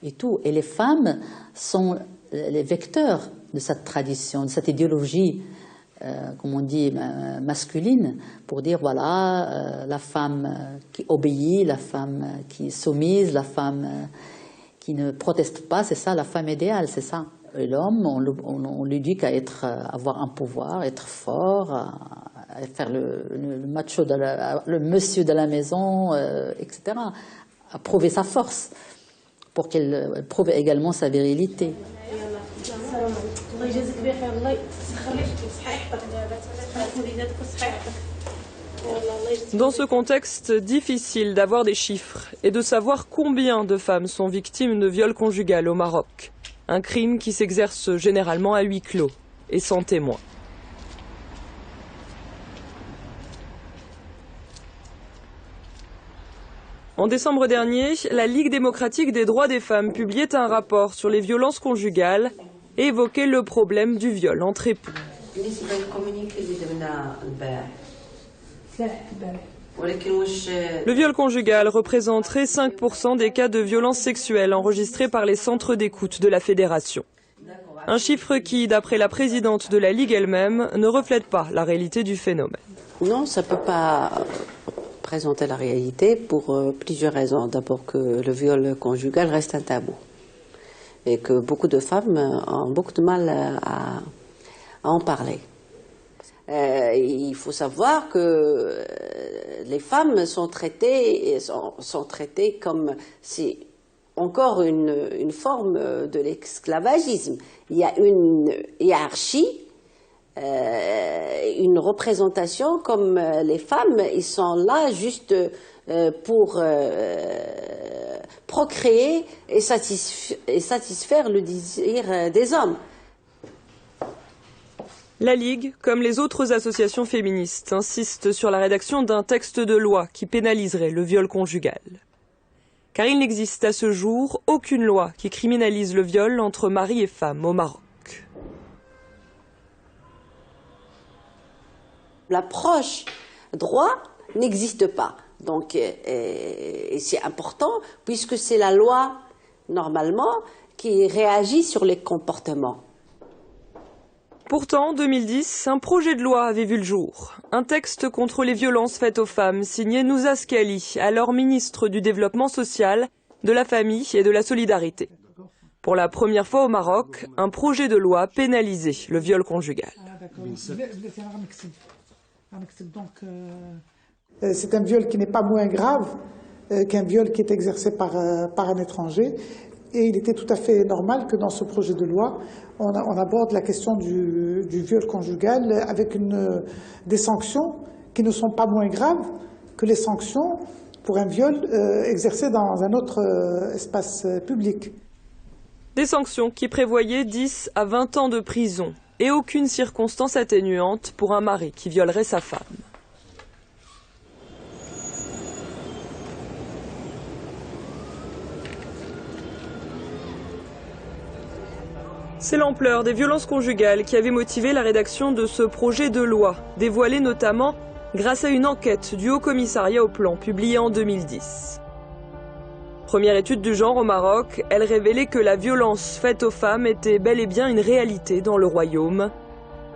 et tout. Et les femmes sont les vecteurs de cette tradition, de cette idéologie, comme on dit, masculine, pour dire voilà, la femme qui obéit, la femme qui est soumise, la femme qui ne proteste pas, c'est ça la femme idéale, c'est ça. Et l'homme, on l'éduque à avoir un pouvoir, être fort, à faire le macho, le monsieur de la maison, etc. À prouver sa force, pour qu'elle prouve également sa virilité.
Dans ce contexte difficile d'avoir des chiffres et de savoir combien de femmes sont victimes de viols conjugal au Maroc, un crime qui s'exerce généralement à huis clos et sans témoins. En décembre dernier, la Ligue démocratique des droits des femmes publiait un rapport sur les violences conjugales et évoquait le problème du viol entre époux. Le viol conjugal représenterait 5% des cas de violences sexuelles enregistrés par les centres d'écoute de la Fédération. Un chiffre qui, d'après la présidente de la Ligue elle-même, ne reflète pas la réalité du phénomène.
Non, ça ne peut pas présenter la réalité pour plusieurs raisons. D'abord que le viol conjugal reste un tabou et que beaucoup de femmes ont beaucoup de mal à en parler. Il faut savoir que les femmes sont traitées comme si encore une forme de l'esclavagisme. Il y a une hiérarchie, une représentation comme les femmes, ils sont là juste pour procréer et satisfaire le désir des hommes.
La Ligue, comme les autres associations féministes, insiste sur la rédaction d'un texte de loi qui pénaliserait le viol conjugal. Car il n'existe à ce jour aucune loi qui criminalise le viol entre mari et femme au Maroc.
L'approche droit n'existe pas. Donc c'est important puisque c'est la loi, normalement, qui réagit sur les comportements.
Pourtant, en 2010, un projet de loi avait vu le jour. Un texte contre les violences faites aux femmes, signé Nouza Skali, alors ministre du Développement social, de la Famille et de la Solidarité. Pour la première fois au Maroc, un projet de loi pénalisait le viol conjugal.
C'est un viol qui n'est pas moins grave qu'un viol qui est exercé par un étranger. Et il était tout à fait normal que dans ce projet de loi, on aborde la question du viol conjugal avec des sanctions qui ne sont pas moins graves que les sanctions pour un viol exercé dans un autre espace public.
Des sanctions qui prévoyaient 10 à 20 ans de prison et aucune circonstance atténuante pour un mari qui violerait sa femme. C'est l'ampleur des violences conjugales qui avait motivé la rédaction de ce projet de loi, dévoilé notamment grâce à une enquête du Haut Commissariat au Plan publiée en 2010. Première étude du genre au Maroc, elle révélait que la violence faite aux femmes était bel et bien une réalité dans le royaume.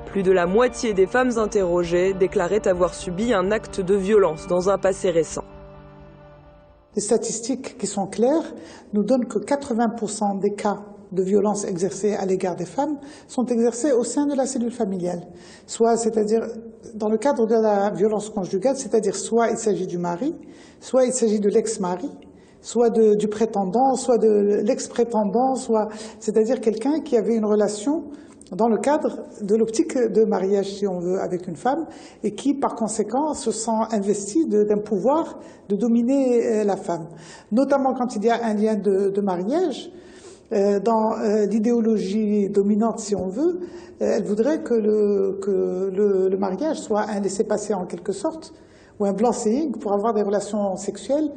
Plus de la moitié des femmes interrogées déclaraient avoir subi un acte de violence dans un passé récent.
Les statistiques qui sont claires nous donnent que 80% des cas de violences exercées à l'égard des femmes sont exercées au sein de la cellule familiale. Soit, c'est-à-dire, dans le cadre de la violence conjugale, c'est-à-dire soit il s'agit du mari, soit il s'agit de l'ex-mari, soit du prétendant, soit de l'ex-prétendant, soit, c'est-à-dire quelqu'un qui avait une relation dans le cadre de l'optique de mariage, si on veut, avec une femme, et qui, par conséquent, se sent investi d'un pouvoir de dominer la femme. Notamment quand il y a un lien de mariage, dans l'idéologie dominante, si on veut, elle voudrait que le mariage soit un laissez-passer en quelque sorte, ou un blanc-seing pour avoir des relations sexuelles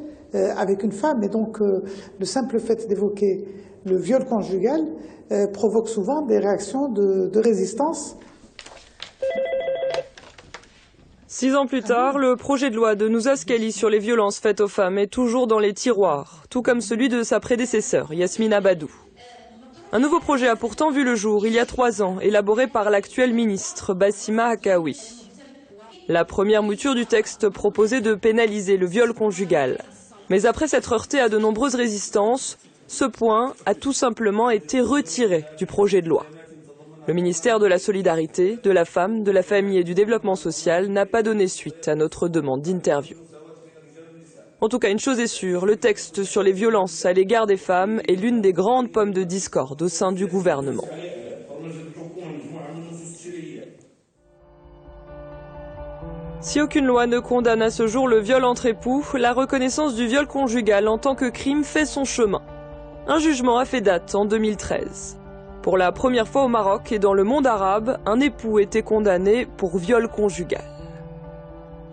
avec une femme. Et donc, le simple fait d'évoquer le viol conjugal provoque souvent des réactions de résistance.
6 ans plus tard, le projet de loi de Nouza Scali sur les violences faites aux femmes est toujours dans les tiroirs, tout comme celui de sa prédécesseur, Yasmina Badou. Un nouveau projet a pourtant vu le jour il y a 3 ans, élaboré par l'actuel ministre Bassima Hakaoui. La première mouture du texte proposait de pénaliser le viol conjugal. Mais après s'être heurté à de nombreuses résistances, ce point a tout simplement été retiré du projet de loi. Le ministère de la Solidarité, de la Femme, de la Famille et du Développement social n'a pas donné suite à notre demande d'interview. En tout cas, une chose est sûre, le texte sur les violences à l'égard des femmes est l'une des grandes pommes de discorde au sein du gouvernement. Si aucune loi ne condamne à ce jour le viol entre époux, la reconnaissance du viol conjugal en tant que crime fait son chemin. Un jugement a fait date en 2013. Pour la première fois au Maroc et dans le monde arabe, un époux était condamné pour viol conjugal.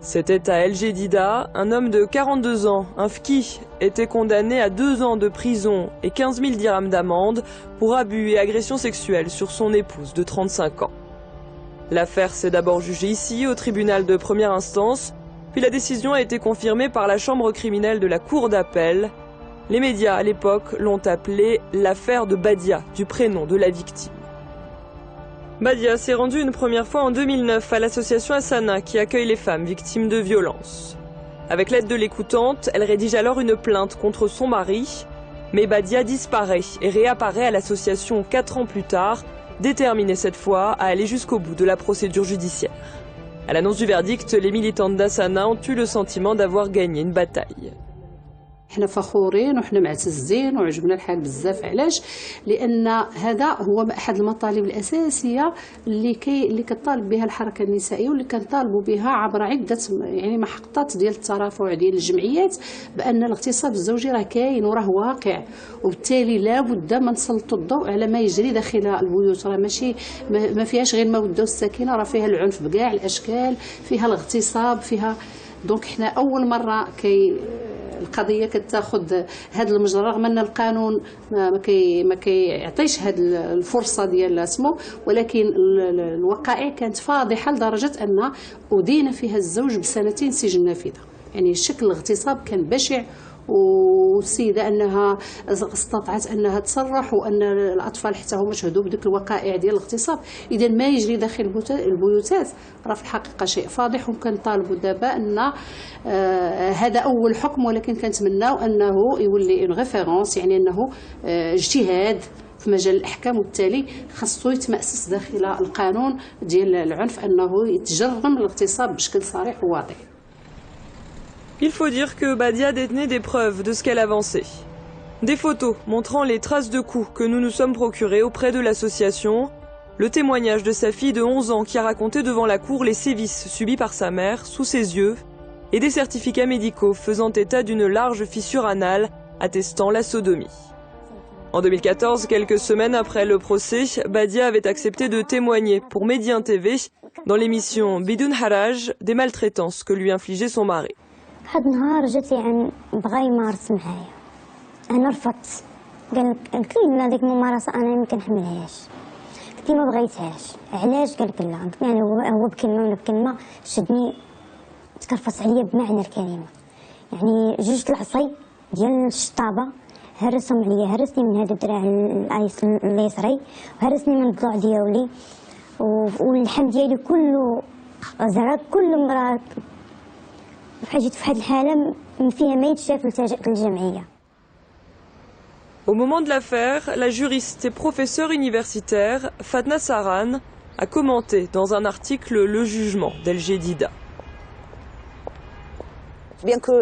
C'était à El Jedida, un homme de 42 ans, un fqih, était condamné à 2 ans de prison et 15 000 dirhams d'amende pour abus et agression sexuelle sur son épouse de 35 ans. L'affaire s'est d'abord jugée ici, au tribunal de première instance, puis la décision a été confirmée par la chambre criminelle de la cour d'appel. Les médias, à l'époque, l'ont appelée l'affaire de Badia, du prénom de la victime. Badia s'est rendue une première fois en 2009 à l'association Hassana qui accueille les femmes victimes de violences. Avec l'aide de l'écoutante, elle rédige alors une plainte contre son mari, mais Badia disparaît et réapparaît à l'association 4 ans plus tard, déterminée cette fois à aller jusqu'au bout de la procédure judiciaire. À l'annonce du verdict, les militantes d'Hassana ont eu le sentiment d'avoir gagné une bataille.
حنا فخورين وحنا معتزين وعجبنا الحال بزاف. علاش؟ لان هذا هو احد المطالب الاساسيه اللي كطالب بها الحركه النسائيه واللي كنطالبوا بها عبر عده يعني محطات ديال الترافع ديال الجمعيات بان الاغتصاب الزوجي راه كاين وراه واقع، وبالتالي لا بد ما نسلطوا الضوء على ما يجري داخل البيوت. راه ماشي ما فيهاش غير الموده والسكينه، راه فيها العنف بكاع الاشكال، فيها الاغتصاب، فيها دونك حنا اول مره القضيه كتاخذ هذا المجرى، رغم ان القانون ما كيعطيش هذه الفرصه ديال اسمه، ولكن الوقائع كانت فاضحه لدرجه ان ادين فيها الزوج ب2 سجن نافذه. يعني شكل الاغتصاب كان بشع، والسيده انها استطاعت انها تصرح، وان الاطفال حتى هما شهدوا بديك الوقائع ديال الاغتصاب. اذا ما يجري داخل البيوتات راه في الحقيقه شيء فاضح، وكنطالبوا دابا ان هذا اول حكم، ولكن كنتمناو انه يولي اون ريفيرونس، يعني انه اجتهاد في مجال الاحكام، وبالتالي خاصو يتمأسس داخل القانون ديال العنف انه يتجرم الاغتصاب بشكل صريح وواضح.
Il faut dire que Badia détenait des preuves de ce qu'elle avançait. Des photos montrant les traces de coups que nous nous sommes procurés auprès de l'association, le témoignage de sa fille de 11 ans qui a raconté devant la cour les sévices subis par sa mère sous ses yeux, et des certificats médicaux faisant état d'une large fissure anale attestant la sodomie. En 2014, quelques semaines après le procès, Badia avait accepté de témoigner pour Médien TV dans l'émission Bidoun Haraj des maltraitances que lui infligeait son mari.
واحد النهار جات لي بغا يمارس معايا، انا رفضت، قلت لي لا ديك الممارسه انا ما كنحملهاش، قلت ما بغيتهاش. علاش؟ قال لك لا. يعني هو بكلمه ولا بكلمه شدني تكرفص عليا بمعنى الكلمه. يعني جوج العصي ديال الشطابه هرسهم عليا، هرسني من هذا الدراع اليسري وهرسني من الضلوع ديالي، واللحم ديالي كله زرق، كل مرة جيت في هذه الحالة فيها ما يتشاف لتجأت للجمعية.
Au moment de l'affaire, la juriste et professeure universitaire Fatna Saran a commenté dans un article le jugement d'El Jedida.
Bien que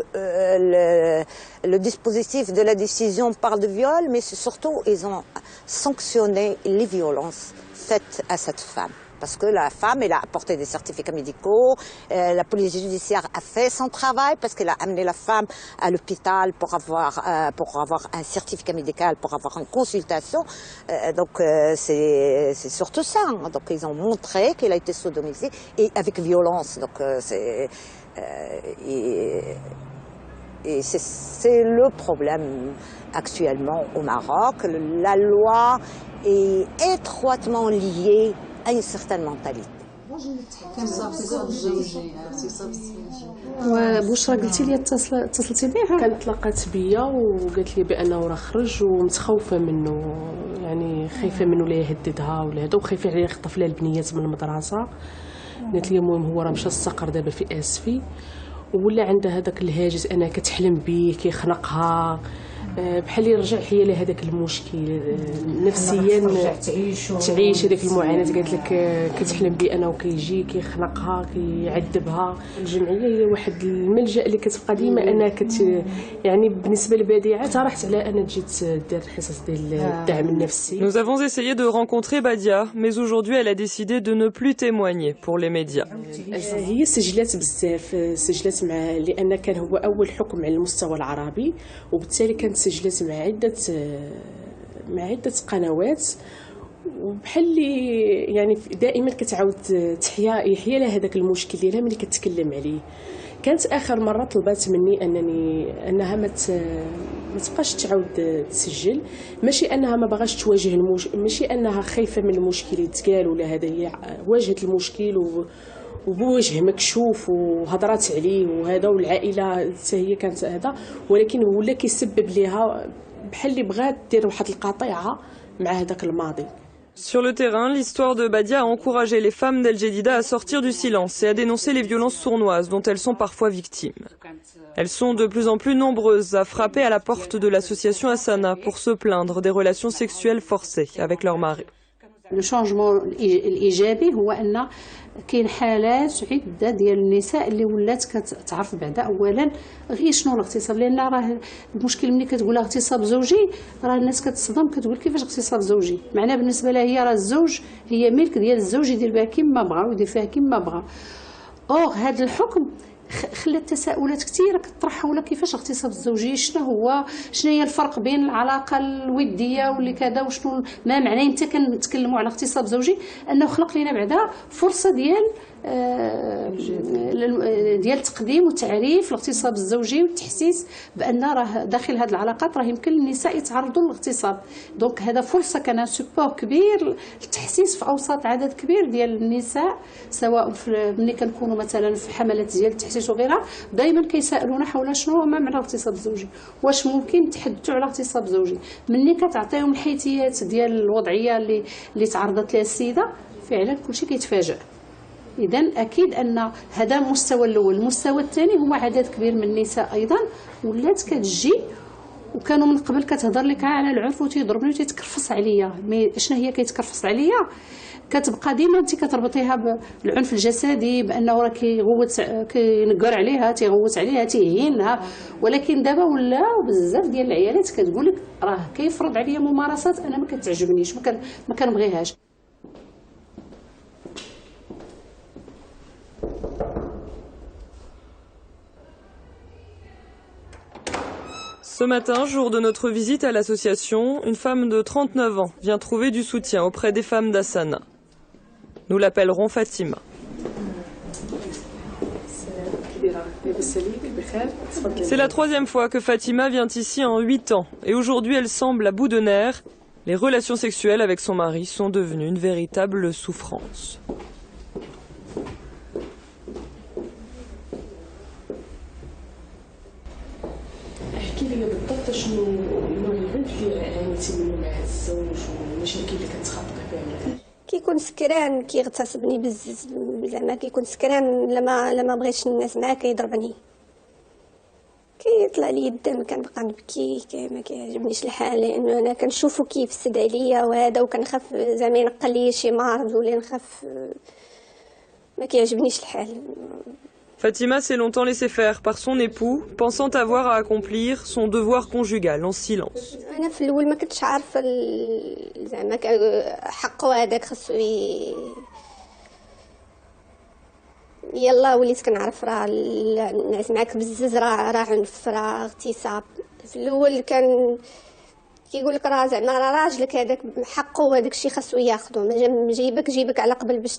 le dispositif de la décision parle de viol, mais surtout ils ont sanctionné les violences faites à cette femme. Parce que la femme, elle a apporté des certificats médicaux, la police judiciaire a fait son travail parce qu'elle a amené la femme à l'hôpital pour avoir un certificat médical, pour avoir une consultation. Donc c'est surtout ça. Donc ils ont montré qu'elle a été sodomisée et avec violence. Donc et c'est le problème actuellement au Maroc. La loi est étroitement liée à une certaine mentalité.
وبشرى قلتي لي اتصلتي بها؟ كانت تلاقات بيا وقالت لي بانه راه خرج ومتخوفه منه، يعني خايفه منه لا يهددها ولا هذا، وخايفه عليه يخطف لها البنيات من المدرسه. قالت لي المهم هو راه مشى استقر دابا في اسفي، ولا عندها هذاك الهاجس انها كتحلم بيه كيخنقها، بحال يرجع هي لهذاك المشكل نفسيا تعيش هذيك المعاناه. قالت لك كتحلم بي انا وكيجي كيخنقها كيعذبها. الجمعيه هي واحد الملجا اللي كتبقى ديما انها يعني بالنسبه للبديعه راحت على انها تجي دير الحصص ديال الدعم النفسي.
Nous avons essayé de rencontrer Badia, mais aujourd'hui elle a décidé de ne plus témoigner pour les médias.
هي سجلات بزاف، سجلات مع لان كان هو اول حكم على المستوى العربي، وبالتالي كانت سجلت مع عدة قنوات، وبحال اللي يعني دائما كتعاود يحيى لها هذاك المشكل ديالها ملي كتكلم عليه. كانت اخر مره طلبات مني انها ما تبقاش تعاود تسجل، ماشي انها ما باغاش تواجه ماشي انها خايفه من المشكل يتقال ولا هذا، هي واجهت المشكل وبوجه مكشوف وهضرات عليه وهذا، والعائله حتى هي كانت هذا، ولكن ولا كيسبب ليها بحال اللي بغات دير واحد القطيعه مع هذاك الماضي.
Sur le terrain, l'histoire de Badia a encouragé les femmes d'El Jedida à sortir du silence et à dénoncer les violences sournoises dont elles sont parfois victimes. Elles sont de plus en plus nombreuses à frapper à la porte de l'association Hassana pour se plaindre des relations sexuelles forcées avec leur mari.
Le changement الإيجابي هو أن كاين حالات عدة ديال النساء اللي ولات كتعرف بعدا أولا غير شنو الاغتصاب، لأن راه المشكل ملي كتقول اغتصاب زوجي راه الناس كتصدم كتقول كيفاش اغتصاب زوجي، معناه بالنسبة لها هي راه الزوج هي ملك ديال الزوج يدير بها كيما بغا ويدير فيها كيما بغا. هذا الحكم خلات تساؤلات كثيره كطرح حول كيفاش اغتصاب الزوجيه، شنو هي الفرق بين العلاقه الوديه واللي كذا، وشنو ما معناه متى كنتكلموا على اغتصاب زوجي، انه خلق لنا بعدا فرصه ديال تقديم وتعريف الاغتصاب الزوجي والتحسيس بان راه داخل هذه العلاقات راه يمكن النساء يتعرضوا للاغتصاب. دونك هذا فرصه كان سبور كبير للتحسيس في اوساط عدد كبير ديال النساء، سواء ملي كنكونوا مثلا في حملات ديال التحسيس وغيرها، دائما كيسالونا حول شنو هو ما معنى الاغتصاب الزوجي، واش ممكن نتحدثوا على اغتصاب زوجي. ملي كتعطيهم الحيثيات ديال الوضعيه اللي تعرضت لها السيده فعلا كلشي كيتفاجئ. إذن أكيد أن هذا المستوى الأول. المستوى الثاني هو عدد كبير من النساء أيضا ولات كتجي وكانوا من قبل كتهضر لك على العنف وتيضربني وتيتكرفص عليا. مي شنو هي كيتكرفص عليا؟ كتبقى ديما انت كتربطيها بالعنف الجسدي، بانه راه كينقر عليها تيغوت عليها تيهينها. ولكن دابا ولاو بزاف ديال العيالات كتقول لك راه كيفرض عليا ممارسات انا ما كتعجبنيش ما كنبغيهاش.
Ce matin, jour de notre visite à l'association, une femme de 39 ans vient trouver du soutien auprès des femmes d'Hassana. Nous l'appellerons Fatima. C'est la troisième fois que Fatima vient ici en 8 ans et aujourd'hui elle semble à bout de nerfs. Les relations sexuelles avec son mari sont devenues une véritable souffrance.
كيكون سكران كيغتصبني بزاف زعما كيكون سكران لما بغيتش الناس معاه كيضربني كيطلع لي الدم كنبقى نبكي ما كيعجبنيش الحال لانه انا كنشوفو كيفسد عليا وهذا وكنخاف زعما ينقل لي شي مرض ولا نخاف ما كيعجبنيش الحال.
Fatima s'est longtemps laissée faire par son époux, pensant avoir à accomplir son devoir conjugal en silence.
أنا في الأول ما كنتش عارفة زعما حقه هذاك خاصو يلا وليت كنعرف راه الناس معاك بزز راه عنف راه اغتصاب. في الأول كان كيقول لك راه زعما راه راجلك هذاك حقه وهذاك الشيء خاصو ياخذو ما جيبك على قبل باش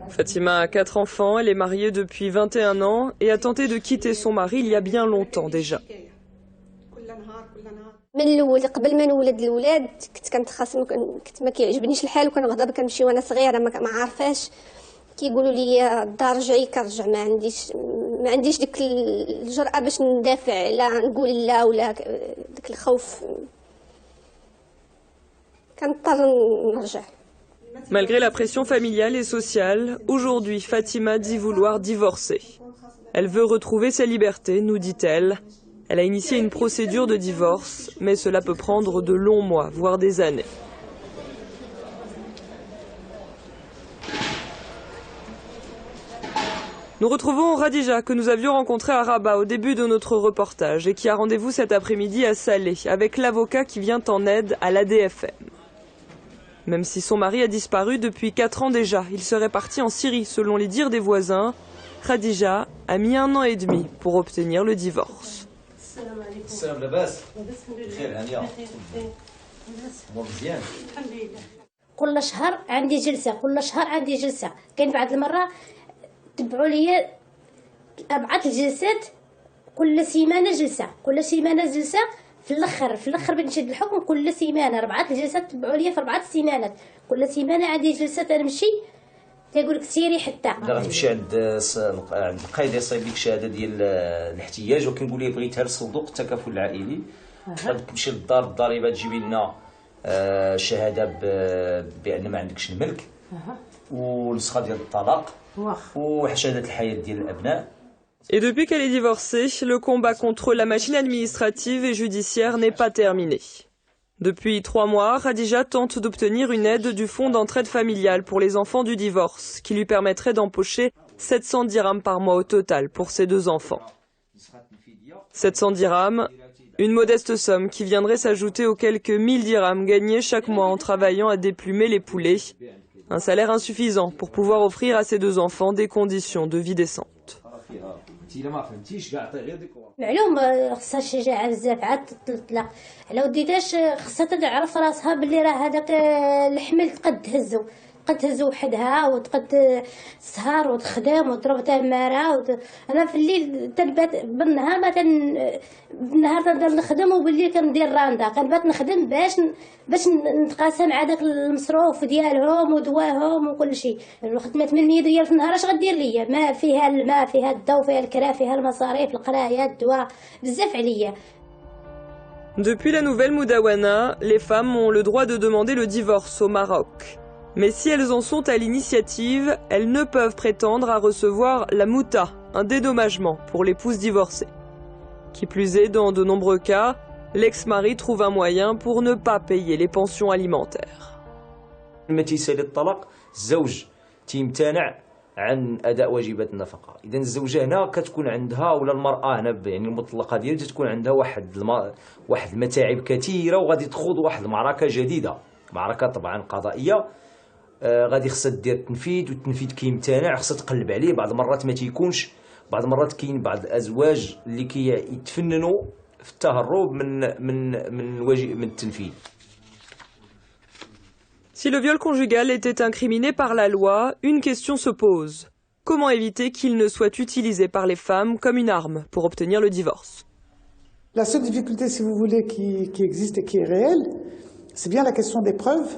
Fatima a 4 enfants, elle est mariée depuis 21 ans et a tenté de quitter son mari il y a bien longtemps déjà.
من الاول قبل ما نولد الولاد كنت كنتخاصم كنت ما كيعجبنيش الحال وكنغضب كنمشي وانا صغيره ما عارفاش كيقولوا لي الدار رجعي كنرجع ما عنديش ديك الجرأه باش ندافع لا نقول لا ولا داك الخوف كنضطر نرجع.
Malgré la pression familiale et sociale, aujourd'hui Fatima dit vouloir divorcer. Elle veut retrouver sa liberté, nous dit-elle. Elle a initié une procédure de divorce, mais cela peut prendre de longs mois, voire des années. Nous retrouvons Radija, que nous avions rencontrée à Rabat au début de notre reportage et qui a rendez-vous cet après-midi à Salé, avec l'avocat qui vient en aide à l'ADFM. Même si son mari a disparu depuis 4 ans déjà, il serait parti en Syrie selon les dires des voisins. Khadija a mis 1 an et demi pour obtenir le divorce.
كل شهر عندي جلسة كاين بعض المرة تبعوا لي 4 جلسات كل سيمانة جلسة في الاخر بنشد الحكم كل سيمانه 4 جلسات تبعوا لي في 4 سيمانات كل سيمانه عندي جلسات انا نمشي تيقول لك سيري حتى
غتمشي عند القايد يصايب لك شهاده ديال الاحتياج وكنقول ليه بغيتها لصندوق التكافل العائلي غتمشي للدار الضريبه تجيبي لنا شهاده بان ما عندكش الملك ونسخه ديال الطلاق وشهاده الحياه ديال الابناء.
Et depuis qu'elle est divorcée, le combat contre la machine administrative et judiciaire n'est pas terminé. Depuis 3 mois, Radija tente d'obtenir une aide du fonds d'entraide familiale pour les enfants du divorce, qui lui permettrait d'empocher 700 dirhams par mois au total pour ses 2 enfants. 700 dirhams, une modeste somme qui viendrait s'ajouter aux quelques 1000 dirhams gagnés chaque mois en travaillant à déplumer les poulets. Un salaire insuffisant pour pouvoir offrir à ses 2 enfants des conditions de vie décentes.
معلوم خصها شجاعة بزاف عاد تطلق على وديتاش خصها تعرف راسها باللي راه هذاك الحمل تقد تهزو وحدها وتقد تسهر وتخدم وتضرب تماره انا في الليل تنبات بالنهار بالنهار تنضل نخدم وبالليل كندير راندا كنبات نخدم باش نتقاسم مع داك المصروف ديالهم ودواهم وكل شيء. الخدمه 800 ريال في النهار اش غدير ليا ما فيها الماء فيها الضو فيها الكرا فيها المصاريف القرايه الدواء بزاف عليا.
Depuis la nouvelle Moudawana, les femmes ont le droit de demander le divorce au Maroc. Mais si elles en sont à l'initiative, elles ne peuvent prétendre à recevoir la mouta, un dédommagement pour l'épouse divorcée. Qui plus est, dans de nombreux cas, l'ex-mari trouve un moyen pour ne pas payer les pensions alimentaires.
لما تيسالي الطلاق الزوج تيمتنع عن اداء واجبات النفقه. اذا الزوجه هنا كتكون عندها ولا المراه هنا يعني المطلقه ديالها تكون عندها واحد المتاعب كثيره وغادي تخوض واحد المعركه جديده، معركه طبعا قضائيه. غادي خصها دير التنفيذ والتنفيذ كيمتنع خصها تقلب عليه. بعض المرات ما تيكونش، بعض المرات كاين بعض الازواج اللي كيتفننوا في التهرب من التنفيذ.
Si le viol conjugal était incriminé par la loi, une question se pose. comment éviter qu'il ne soit utilisé par les femmes comme une arme pour obtenir le divorce?
La seule difficulté, si vous voulez, qui existe et qui est réelle, c'est bien la question des preuves.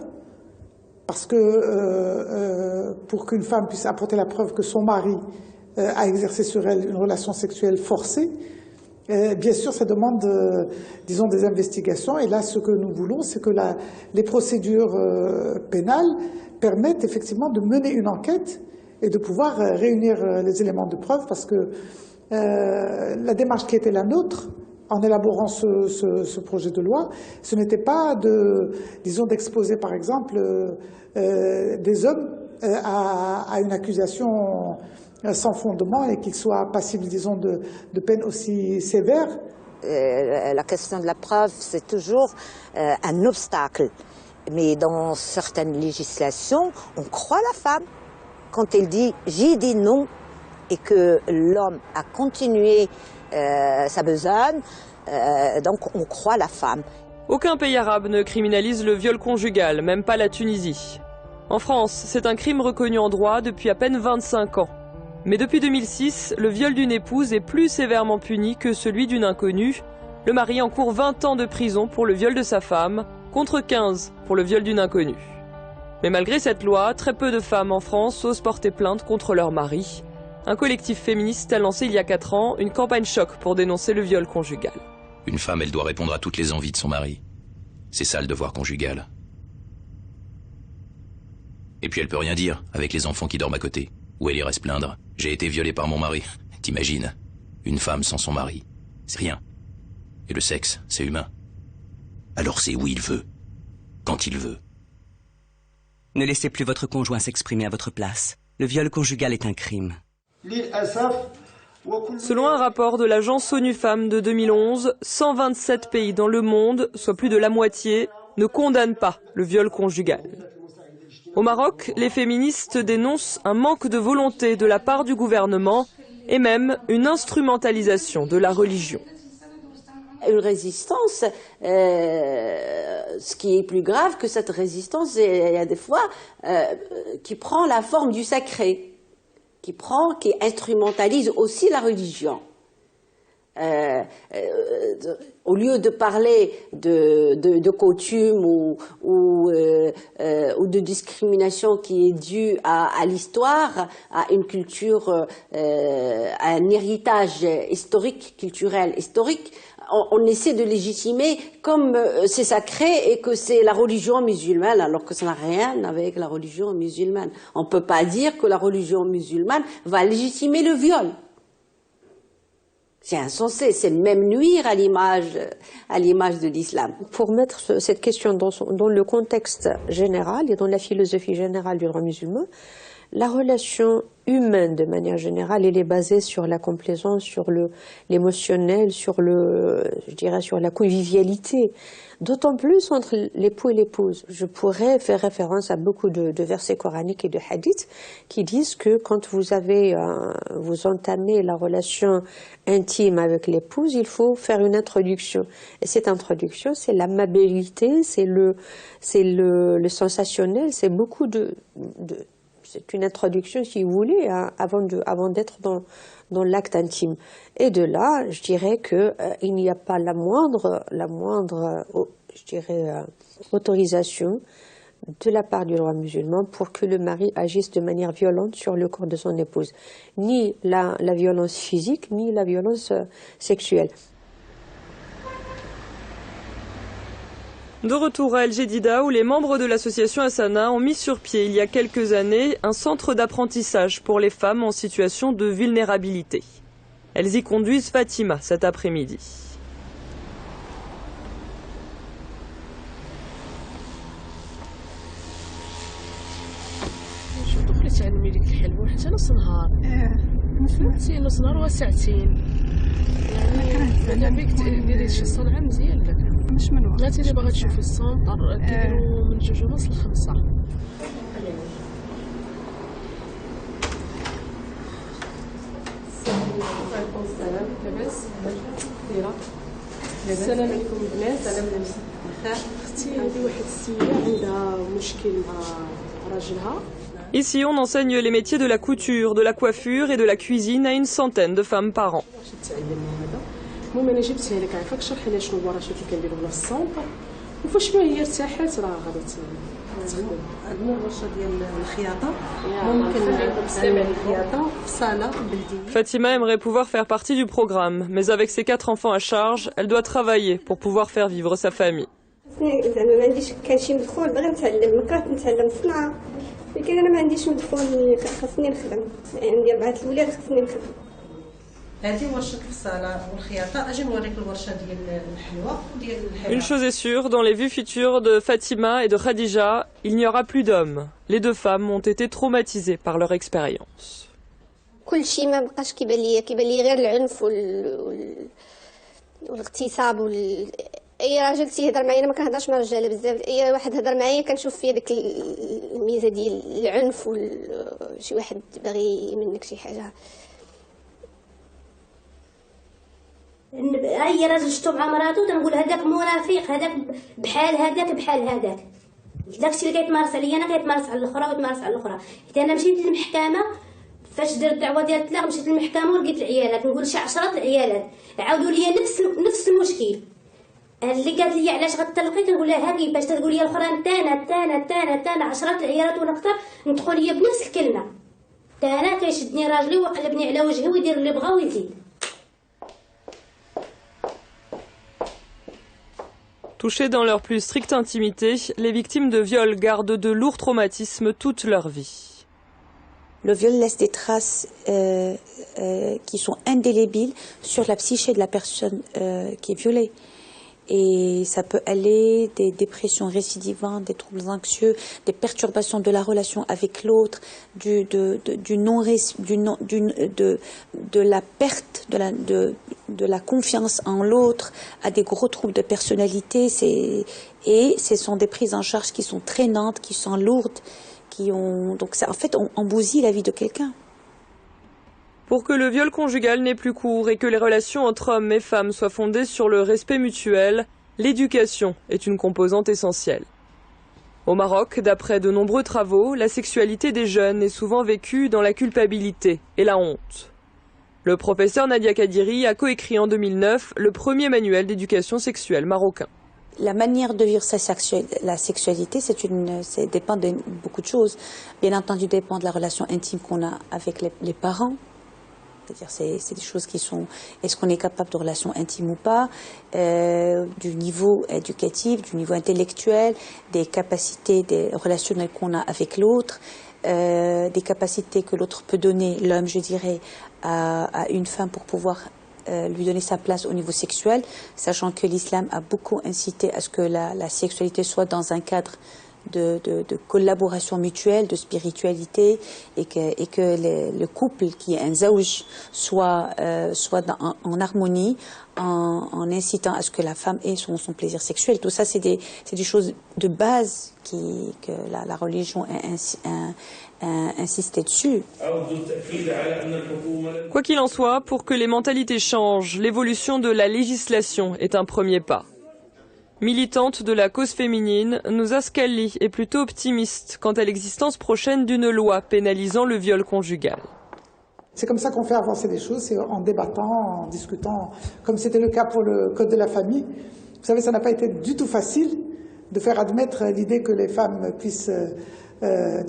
Parce que pour qu'une femme puisse apporter la preuve que son mari a exercé sur elle une relation sexuelle forcée, bien sûr, ça demande, disons, des investigations. Et là, ce que nous voulons, c'est que les procédures pénales permettent effectivement de mener une enquête et de pouvoir réunir les éléments de preuve, parce que la démarche qui était la nôtre, en élaborant ce projet de loi, ce n'était pas disons, d'exposer, par exemple, des hommes à une accusation sans fondement et qu'ils soient passibles, disons, de peines aussi sévères.
La question de la preuve, c'est toujours un obstacle. Mais dans certaines législations, on croit la femme. Quand elle dit « j'ai dit non » et que l'homme a continué sa besogne, donc on croit la femme.
Aucun pays arabe ne criminalise le viol conjugal, même pas la Tunisie. En France, c'est un crime reconnu en droit depuis à peine 25 ans. Mais depuis 2006, le viol d'une épouse est plus sévèrement puni que celui d'une inconnue. Le mari encourt 20 ans de prison pour le viol de sa femme, contre 15 pour le viol d'une inconnue. Mais malgré cette loi, très peu de femmes en France osent porter plainte contre leur mari. Un collectif féministe a lancé il y a 4 ans une campagne choc pour dénoncer le viol conjugal.
Une femme, elle doit répondre à toutes les envies de son mari. C'est ça le devoir conjugal. Et puis elle peut rien dire, avec les enfants qui dorment à côté. Ou elle irait se plaindre. J'ai été violée par mon mari. T'imagines? Une femme sans son mari, c'est rien. Et le sexe, c'est humain. Alors c'est où il veut, quand il veut.
Ne laissez plus votre conjoint s'exprimer à votre place. Le viol conjugal est un crime.
Selon un rapport de l'agence ONU Femmes de 2011, 127 pays dans le monde, soit plus de la moitié, ne condamnent pas le viol conjugal. Au Maroc, les féministes dénoncent un manque de volonté de la part du gouvernement et même une instrumentalisation de la religion.
Une résistance, ce qui est plus grave que cette résistance, il y a des fois qui prend la forme du sacré, qui instrumentalise aussi la religion. Au lieu de parler de coutume ou de discrimination qui est due à l'histoire, à une culture, à un héritage historique, culturel, historique, on essaie de légitimer comme c'est sacré et que c'est la religion musulmane, alors que ça n'a rien avec la religion musulmane. On ne peut pas dire que la religion musulmane va légitimer le viol. C'est insensé, c'est même nuire à l'image de l'islam.
Pour mettre cette question dans le contexte général et dans la philosophie générale du droit musulman, la relation humaine de manière générale, elle est basée sur la complaisance, sur l'émotionnel, sur sur la convivialité. D'autant plus entre l'époux et l'épouse. Je pourrais faire référence à beaucoup de versets coraniques et de hadiths qui disent que quand vous entamez la relation intime avec l'épouse, il faut faire une introduction. Et cette introduction, c'est l'amabilité, c'est le sensationnel, c'est beaucoup c'est une introduction, si vous voulez, hein, avant d'être dans l'acte intime. Et de là, je dirais que il n'y a pas la moindre autorisation de la part du droit musulman pour que le mari agisse de manière violente sur le corps de son épouse. Ni la violence physique, ni la violence sexuelle.
De retour à El Jadida, où les membres de l'association Hassana ont mis sur pied il y a quelques années un centre d'apprentissage pour les femmes en situation de vulnérabilité. Elles y conduisent Fatima cet après-midi.
مش من وقت. لا تيجي باغا تشوفي السونطر كيديروا من 2:30 ل5. السلام عليكم البنات. اختي هذه واحد السيده عندها مشكل مع راجلها
Ici, on enseigne les métiers de la couture, de la coiffure et de la cuisine à une centaine de femmes par an.
المهم انا جبتها لك عافاك شرحي لها شنو هو الرشات اللي كنديروا هنا في السونطر وفاش ما هي ارتاحت راه غادي تخدم.
عندنا الورشه ديال الخياطه ممكن نستمع الخياطه في صاله بلديه.
Fatima aimerait pouvoir faire partie du programme, mais avec ses 4 enfants à charge, elle doit travailler pour pouvoir faire vivre sa famille.
زعما ما عنديش كان شي مدخول باغي نتعلم كرهت نتعلم صنعه ولكن انا ما عنديش مدخول خاصني نخدم عندي 4 الولاد خاصني نخدم.
هذه ورشه الفصاله والخياطه اجي نوريك الورشه ديال الحلوى ديال الحلوى.
Une chose est sûre, dans les vues futures de Fatima et de Khadija, il n'y aura plus d'hommes. Les 2 femmes ont été traumatisées par leur expérience.
كل شيء ما بقاش كيبان لي غير العنف والاغتصاب اي راجل تيهضر معايا انا ما كنهضرش مع الرجاله بزاف اي واحد هضر معايا كنشوف فيه ديك الميزه ديال العنف شي واحد باغي منك شي حاجه. اي راجل شفتو مع مراته تنقول هذاك منافق هذاك بحال هذاك داكشي اللي كيتمارس عليا انا كيتمارس على الاخرى ويتمارس على الاخرى. حتى انا مشيت للمحكمه فاش درت الدعوه ديال الطلاق مشيت للمحكمه ولقيت العيالات نقول شي 10 العيالات عاودوا لي نفس المشكل. اللي قالت لي علاش غتطلقي كنقول لها كيفاش تقول لي الاخرى انا 10 العيالات ولا اكثر ندخل ليا بنفس الكلمه انا كيشدني راجلي ويقلبني على وجهي ويدير اللي بغا ويزيد.
Touchées dans leur plus stricte intimité, les victimes de viol gardent de lourds traumatismes toute leur vie.
Le viol laisse des traces qui sont indélébiles sur la psyché de la personne qui est violée. Et ça peut aller des dépressions récidivantes, des troubles anxieux, des perturbations de la relation avec l'autre, de la perte de la confiance en l'autre, à des gros troubles de personnalité. Et ce sont des prises en charge qui sont traînantes, qui sont lourdes, donc ça, en fait, on bousille la vie de quelqu'un.
Pour que le viol conjugal n'ait plus cours et que les relations entre hommes et femmes soient fondées sur le respect mutuel, l'éducation est une composante essentielle. Au Maroc, d'après de nombreux travaux, la sexualité des jeunes est souvent vécue dans la culpabilité et la honte. Le professeur Nadia Kadiri a coécrit en 2009 le premier manuel d'éducation sexuelle marocain.
La manière de vivre la sexualité, ça dépend de beaucoup de choses. Bien entendu, dépend de la relation intime qu'on a avec les parents. C'est-à-dire, c'est des choses qui sont, est-ce qu'on est capable de relations intimes ou pas, du niveau éducatif, du niveau intellectuel, des capacités des relationnelles qu'on a avec l'autre, des capacités que l'autre peut donner, l'homme, je dirais, à une femme pour pouvoir lui donner sa place au niveau sexuel, sachant que l'islam a beaucoup incité à ce que la sexualité soit dans un cadre de collaboration mutuelle, de spiritualité, et que le couple qui est un zawj soit en harmonie, en incitant à ce que la femme ait son plaisir sexuel. Tout ça, c'est des choses de base que la religion insistait dessus.
Quoi qu'il en soit, pour que les mentalités changent, l'évolution de la législation est un premier pas. Militante de la cause féminine, Nouza Skalli est plutôt optimiste quant à l'existence prochaine d'une loi pénalisant le viol conjugal.
C'est comme ça qu'on fait avancer les choses, c'est en débattant, en discutant, comme c'était le cas pour le Code de la famille. Vous savez, ça n'a pas été du tout facile de faire admettre l'idée que les femmes puissent,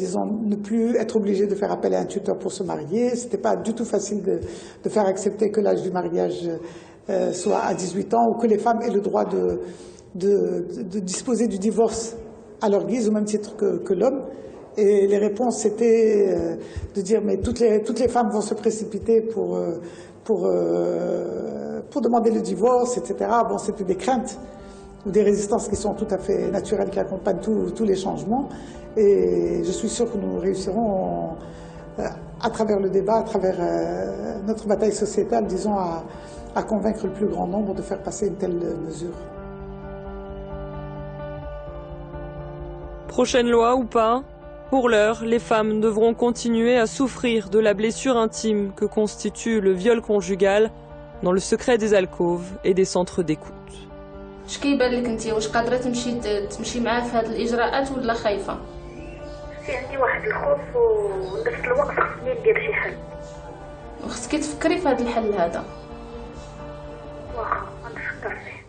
disons, ne plus être obligées de faire appel à un tuteur pour se marier. C'était pas du tout facile de faire accepter que l'âge du mariage soit à 18 ans ou que les femmes aient le droit de disposer du divorce à leur guise au même titre que l'homme. Et les réponses c'était de dire mais toutes les femmes vont se précipiter pour demander le divorce, etc. Bon, c'était des craintes ou des résistances qui sont tout à fait naturelles, qui accompagnent tous les changements. Et je suis sûre que nous réussirons à travers le débat, à travers notre bataille sociétale, disons, à convaincre le plus grand nombre de faire passer une telle mesure.
Prochaine loi ou pas, pour l'heure, les femmes devront continuer à souffrir de la blessure intime que constitue le viol conjugal dans le secret des alcôves et des centres d'écoute.
اش كيبان لك انت واش قادره تمشي معاه في هذه الاجراءات ولا خايفه؟ في عندي واحد الخوف ونفس الوقت خصني ندير شي حل.
وخصك تفكري في هذا الحل هذا.
واخا غنفكر فيه.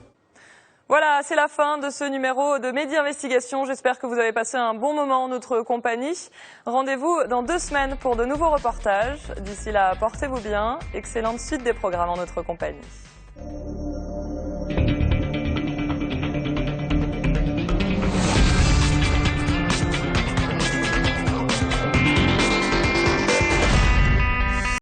Voilà, c'est la fin de ce numéro de Medi Investigation. J'espère que vous avez passé un bon moment en notre compagnie. Rendez-vous dans 2 semaines pour de nouveaux reportages. D'ici là, portez-vous bien. Excellente suite des programmes en notre compagnie.